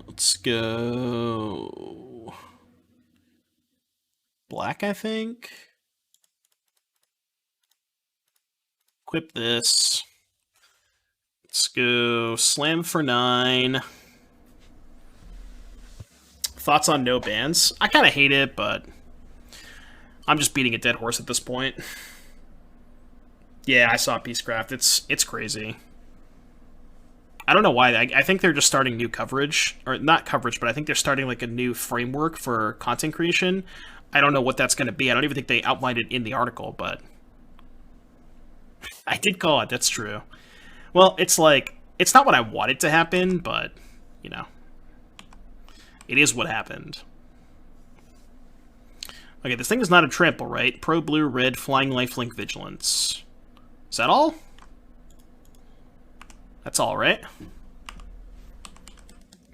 Let's go... Black, I think? Equip this. Let's go slam for 9. Thoughts on no bans? I kind of hate it, but I'm just beating a dead horse at this point. Yeah, I saw Peacecraft. It's crazy. I don't know why. I think they're just starting new coverage. Or not coverage, but I think they're starting like a new framework for content creation. I don't know what that's going to be. I don't even think they outlined it in the article, but I did call it. That's true. Well, it's like, it's not what I wanted to happen, but, you know, it is what happened. Okay, this thing is not a trample, right? Pro blue, red, flying lifelink, vigilance. Is that all? That's all, right?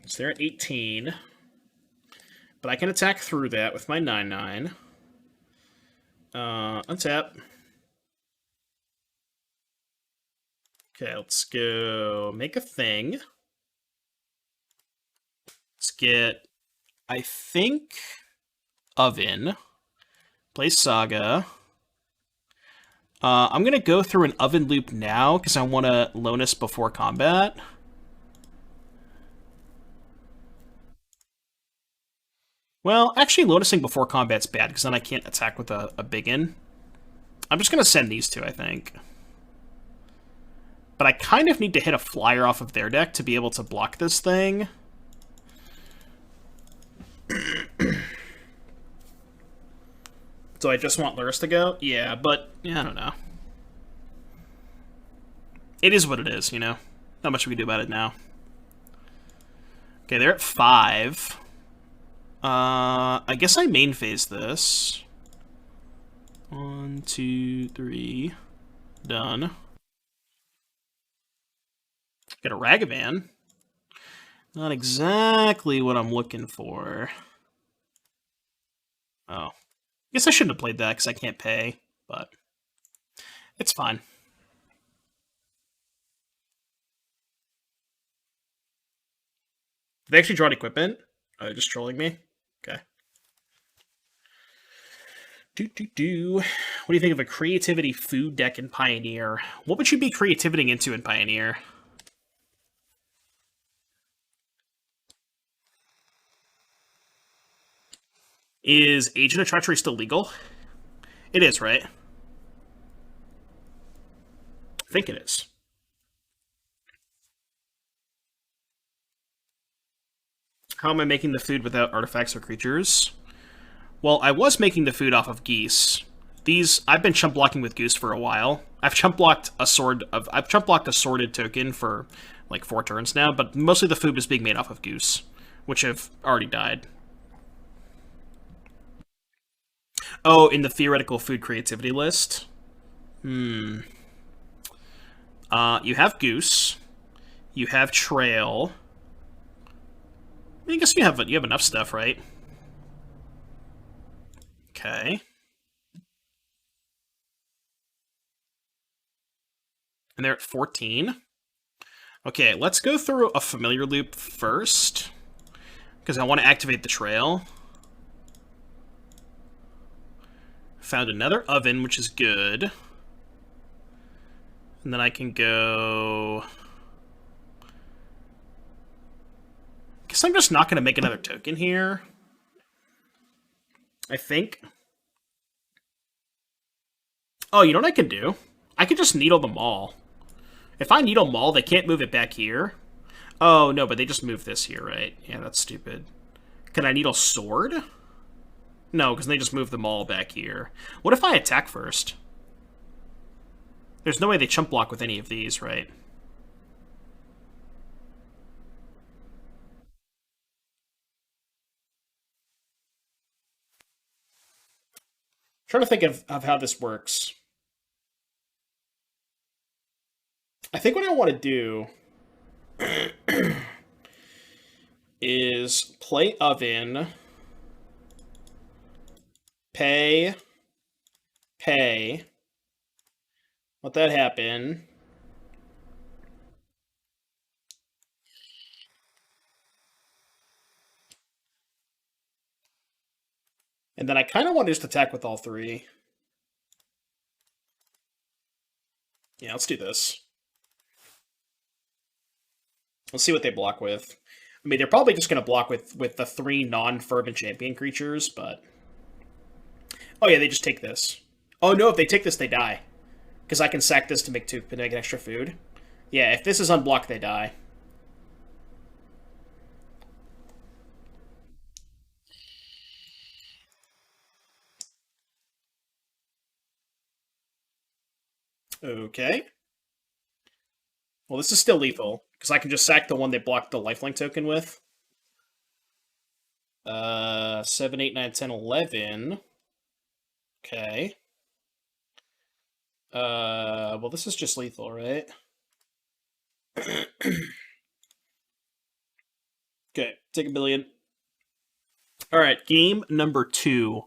So they're at 18. But I can attack through that with my 9/9. Untap. Okay, let's go make a thing. Let's get, I think, Oven. Play Saga. I'm going to go through an Oven loop now because I want to Lonus before combat. Well, actually, Lonusing before combat's bad because then I can't attack with a Biggin. I'm just going to send these two, I think. But I kind of need to hit a flyer off of their deck to be able to block this thing. So I just want Lurrus to go? Yeah, but yeah, I don't know. It is what it is, you know? Not much we can do about it now. Okay, they're at 5. I guess I main phase this. 1, 2, 3. Done. Got a Ragavan. Not exactly what I'm looking for. Oh. I guess I shouldn't have played that because I can't pay, but it's fine. Did they actually draw an equipment? Are they just trolling me? Okay. What do you think of a creativity food deck in Pioneer? What would you be creativity into in Pioneer? Is Agent of Treachery still legal? It is, right? I think it is. How am I making the food without artifacts or creatures? Well, I was making the food off of geese. I've been chump blocking with goose for a while. I've chump blocked a sorted token for like 4 turns now, but mostly the food was being made off of goose, which have already died. Oh, in the theoretical food creativity list? You have goose. You have trail. I guess you have enough stuff, right? Okay. And they're at 14. Okay, let's go through a familiar loop first, because I want to activate the trail. Found another oven, which is good. And then I can go... Guess I'm just not going to make another token here. I think. Oh, you know what I can do? I could just needle them all. If I needle Maul, they can't move it back here. Oh, no, but they just move this here, right? Yeah, that's stupid. Can I needle Sword? No, because they just move the Maul back here. What if I attack first? There's no way they chump block with any of these, right? Trying to think of how this works. I think what I want to do is play Oven, pay, let that happen. And then I kind of want to just attack with all 3. Yeah, let's do this. Let's see what they block with. I mean, they're probably just going to block with the 3 non-Fervent Champion creatures, but... Oh yeah, they just take this. Oh no, if they take this, they die. Because I can sack this to make an extra food. Yeah, if this is unblocked, they die. Okay. Well, this is still lethal, because I can just sack the one they blocked the lifelink token with. 7, 8, 9, 10, 11. Okay. Well, this is just lethal, right? Okay, take a billion. All right, game number 2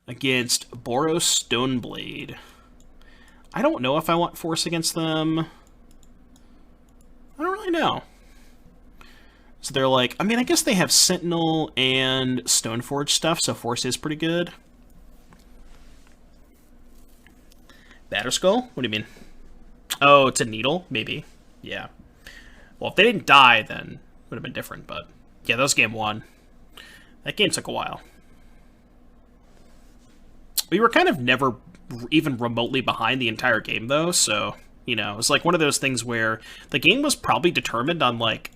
against Boros Stoneblade. I don't know if I want Force against them. I don't really know. So they're like, I mean, I guess they have Sentinel and Stoneforge stuff, so Force is pretty good. Batterskull? What do you mean? Oh, it's a Needle? Maybe. Yeah. Well, if they didn't die, then it would have been different, but... Yeah, that was game 1. That game took a while. We were kind of never even remotely behind the entire game, though, so... You know, it was like one of those things where the game was probably determined on, like,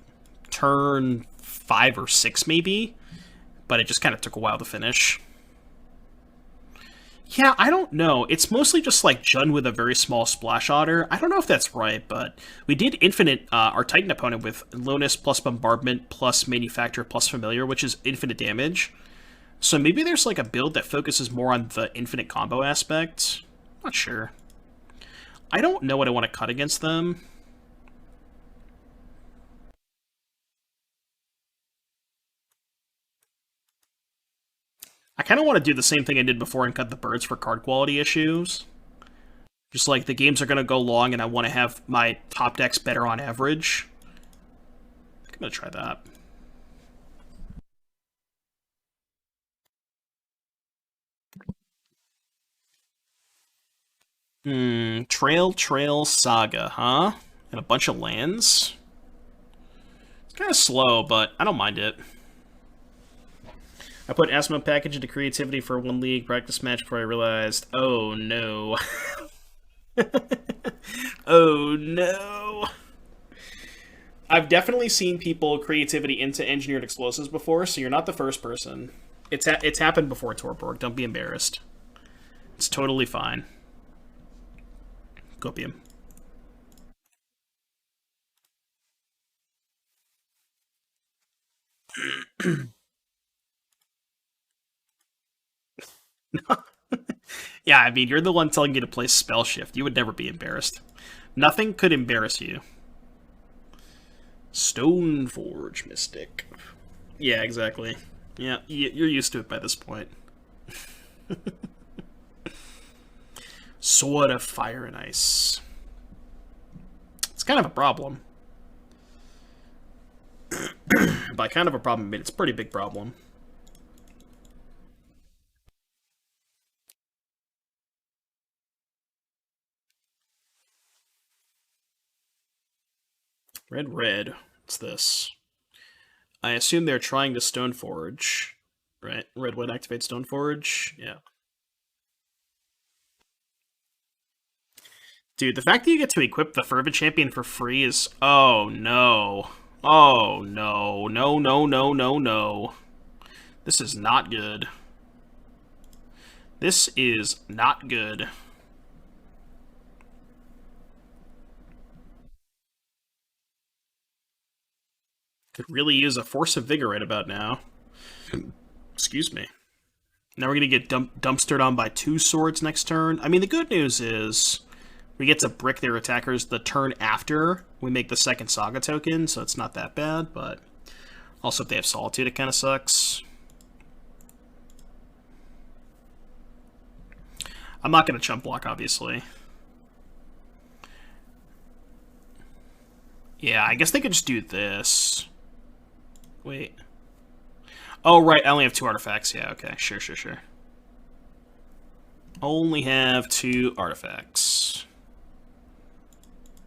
turn 5 or 6, maybe, but it just kind of took a while to finish. Yeah, I don't know. It's mostly just like Jund with a very small splash otter. I don't know if that's right, but we did infinite our Titan opponent with Lonis plus Bombardment plus Manufacture plus Familiar, which is infinite damage. So maybe there's like a build that focuses more on the infinite combo aspect. Not sure. I don't know what I want to cut against them. I kind of want to do the same thing I did before and cut the birds for card quality issues. Just like the games are going to go long and I want to have my top decks better on average. I'm going to try that. Trail Saga, huh? And a bunch of lands? It's kind of slow, but I don't mind it. I put Asthma package into creativity for 1 league practice match before I realized, oh no. Oh no. I've definitely seen people creativity into engineered explosives before, so you're not the first person. It's happened before, Torborg. Don't be embarrassed. It's totally fine. Copium. Yeah, I mean, you're the one telling you to play Spell Shift. You would never be embarrassed. Nothing could embarrass you. Stoneforge Mystic. Yeah, exactly. Yeah, you're used to it by this point. Sword of Fire and Ice. It's kind of a problem. By kind of a problem, I mean it's a pretty big problem. Red. What's this? I assume they're trying to Stoneforge, right? Red activate Stoneforge. Yeah. Dude, the fact that you get to equip the Fervent Champion for free is... Oh, no. Oh, no. No, no, no, no, no. This is not good. This is not good. Could really use a Force of Vigor right about now. Excuse me. Now we're going to get dumpstered on by 2 swords next turn. I mean, the good news is we get to brick their attackers the turn after we make the second Saga token, so it's not that bad, but also if they have Solitude, it kind of sucks. I'm not going to chump block, obviously. Yeah, I guess they could just do this. Wait. Oh, right, I only have 2 artifacts. Yeah, okay, sure. Only have 2 artifacts.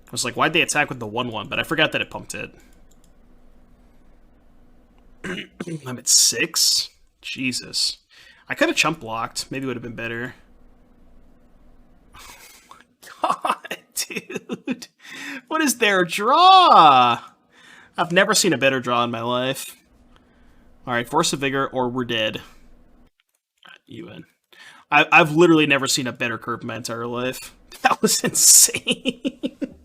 I was like, why'd they attack with the 1/1? But I forgot that it pumped it. I'm at 6? Jesus. I could have chump blocked. Maybe it would have been better. God, dude. What is their draw? I've never seen a better draw in my life. Alright, Force of Vigor or we're dead. You win. I've literally never seen a better curve in my entire life. That was insane.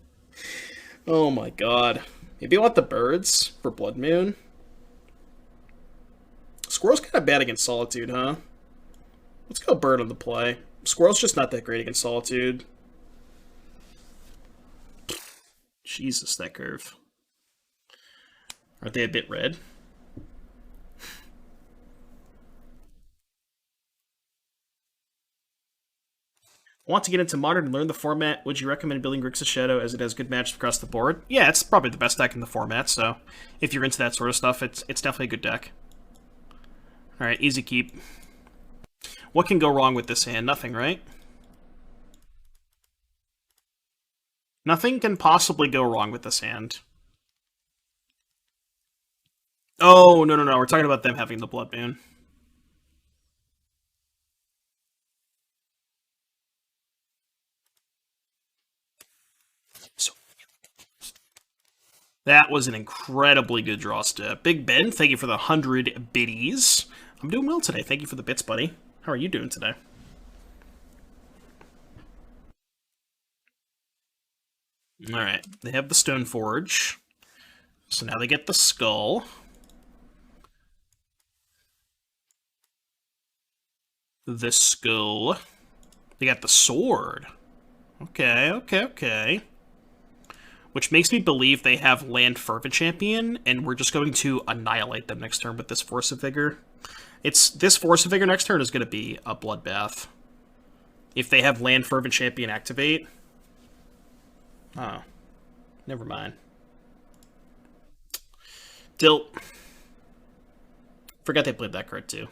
Oh my god. Maybe I want the birds for Blood Moon. Squirrel's kind of bad against Solitude, huh? Let's go bird on the play. Squirrel's just not that great against Solitude. Jesus, that curve. Aren't they a bit red? Want to get into Modern and learn the format? Would you recommend building Grixis Shadow as it has good matches across the board? Yeah, it's probably the best deck in the format, so if you're into that sort of stuff, it's definitely a good deck. Alright, easy keep. What can go wrong with this hand? Nothing, right? Nothing can possibly go wrong with this hand. Oh, no, we're talking about them having the Blood Moon. So that was an incredibly good draw step. Big Ben, thank you for the 100 biddies. I'm doing well today. Thank you for the bits, buddy. How are you doing today? Alright, they have the Stone Forge. So now they get the Skull. The Skull. They got the Sword. Okay. Which makes me believe they have Land Fervent Champion, and we're just going to annihilate them next turn with this Force of Vigor. This Force of Vigor next turn is going to be a bloodbath. If they have Land Fervent Champion activate. Oh. Never mind. Tilt. Forgot they played that card too.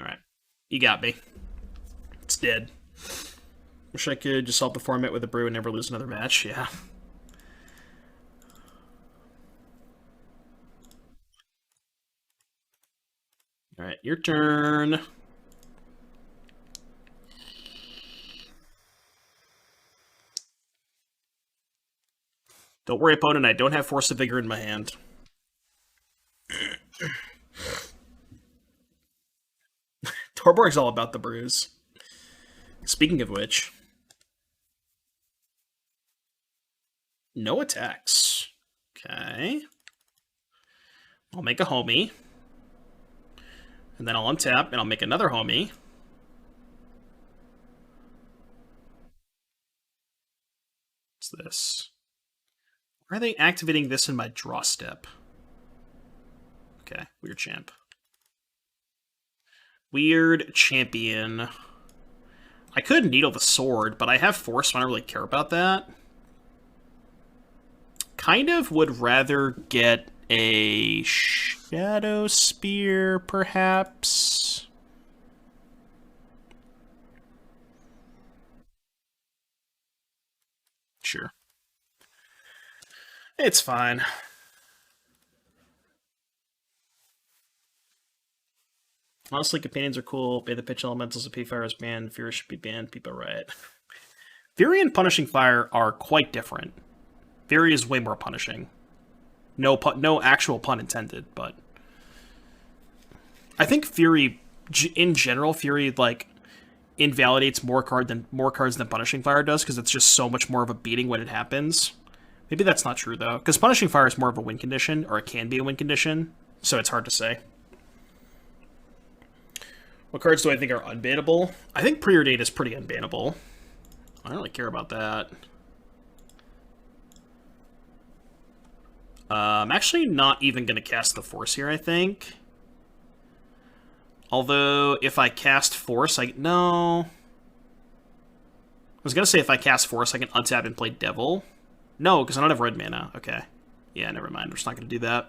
Alright. You got me. It's dead. Wish I could just solve the format with a brew and never lose another match. Yeah. Alright, your turn. Don't worry, opponent, I don't have Force of Vigor in my hand. Torborg's all about the brews. Speaking of which... No attacks. Okay. I'll make a homie. And then I'll untap, and I'll make another homie. What's this? Why are they activating this in my draw step? Okay, weird champ. Weird champion. I could needle the sword, but I have force, so I don't really care about that. Kind of would rather get a Shadow Spear, perhaps. Sure. It's fine. Honestly, companions are cool. Bay the pitch elementals of P-Fire is banned. Fury should be banned. People riot. Fury and Punishing Fire are quite different. Fury is way more punishing. No actual pun intended, but I think Fury, in general, Fury like invalidates more cards than Punishing Fire does because it's just so much more of a beating when it happens. Maybe that's not true though, because Punishing Fire is more of a win condition, or it can be a win condition, so it's hard to say. What cards do I think are unbannable? I think Preordained is pretty unbannable. I don't really care about that. I'm actually not even going to cast the Force here, I think. Although, if I cast Force, no. I was going to say if I cast Force, I can untap and play Devil. No, because I don't have red mana. Okay. Yeah, never mind. We're just not going to do that.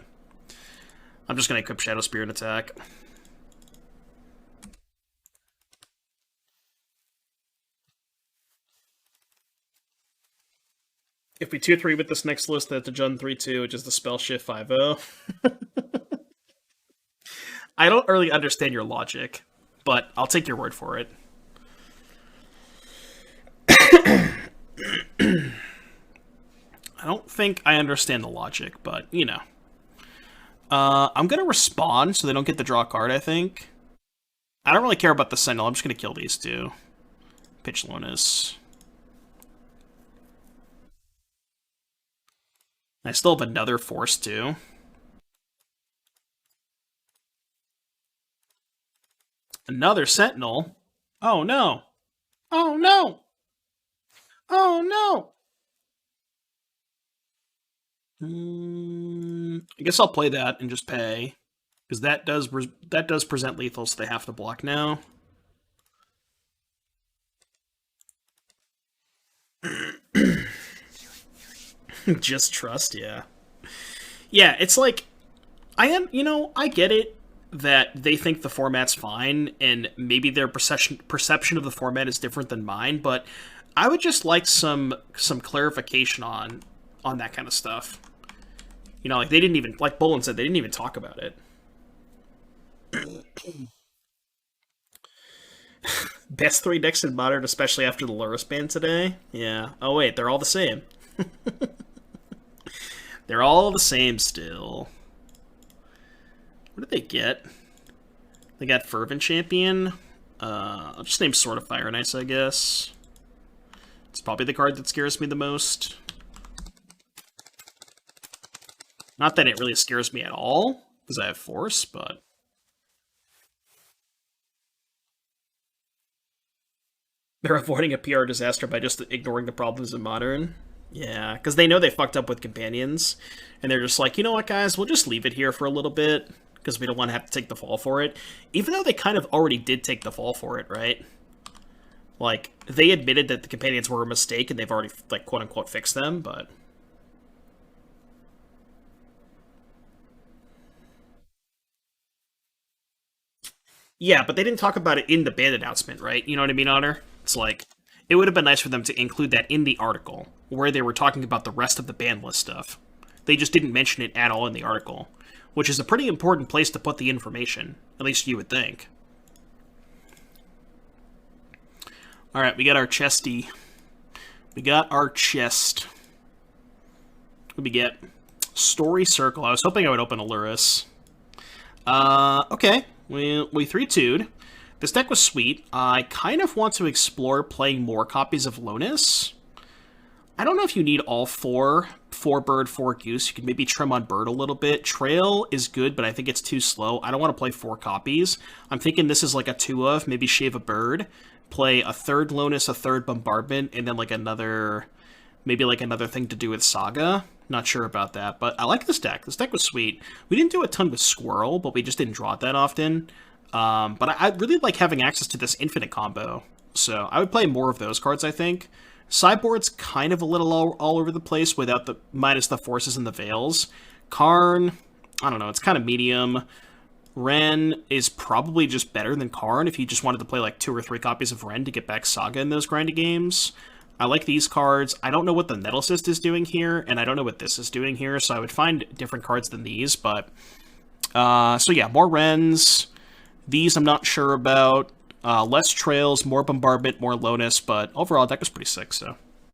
I'm just going to equip Shadow Spear and attack. If we 2-3 with this next list, that's a Jund 3-2, which is the spell shift 5-0. I don't really understand your logic, but I'll take your word for it. I don't think I understand the logic, but, you know. I'm going to respond so they don't get the draw card, I think. I don't really care about the Sentinel. I'm just going to kill these two. Pitch Lonus. I still have another Force, too. Another Sentinel? Oh, no. Oh, no. Oh, no. I guess I'll play that and just pay. Because that does present lethal, so they have to block now. Just trust, yeah. Yeah, it's like, I get it that they think the format's fine, and maybe their perception of the format is different than mine, but I would just like some clarification on that kind of stuff. You know, like they didn't even, like Bolin said, they didn't even talk about it. Best 3 decks in Modern, especially after the Lurrus ban today? Yeah. Oh wait, they're all the same. They're all the same still. What did they get? They got Fervent Champion. I'll just name Sword of Fire and Ice, I guess. It's probably the card that scares me the most. Not that it really scares me at all, because I have Force, but... They're avoiding a PR disaster by just ignoring the problems in Modern. Yeah, because they know they fucked up with Companions, and they're just like, you know what, guys, we'll just leave it here for a little bit, because we don't want to have to take the fall for it. Even though they kind of already did take the fall for it, right? Like, they admitted that the Companions were a mistake, and they've already, like, quote-unquote fixed them, but... Yeah, but they didn't talk about it in the ban announcement, right? You know what I mean, Honor? It's like, it would have been nice for them to include that in the article, where they were talking about the rest of the ban list stuff. They just didn't mention it at all in the article, which is a pretty important place to put the information, at least you would think. Alright, we got our chesty. We got our chest. What do we get? Story Circle. I was hoping I would open a Lurrus. Okay. We 3-2'd. This deck was sweet. I kind of want to explore playing more copies of Lonus. I don't know if you need all 4 bird, 4 goose. You can maybe trim on bird a little bit. Trail is good, but I think it's too slow. I don't want to play 4 copies. I'm thinking this is like a 2 of, maybe shave a bird, play a 3rd Lonus, a 3rd bombardment, and then like another, maybe like another thing to do with Saga. Not sure about that, but I like this deck. This deck was sweet. We didn't do a ton with Squirrel, but we just didn't draw it that often. But I really like having access to this infinite combo, so I would play more of those cards, I think. Sideboard's kind of a little all over the place without the minus the forces and the veils. Karn, I don't know, it's kind of medium. Ren is probably just better than Karn if you just wanted to play like 2 or 3 copies of Ren to get back Saga in those grindy games. I like these cards. I don't know what the Nettlecist is doing here, and I don't know what this is doing here, so I would find different cards than these, but... so yeah, more Rens. These I'm not sure about. Less Trails, more Bombardment, more Lonus, but overall, deck was pretty sick, so...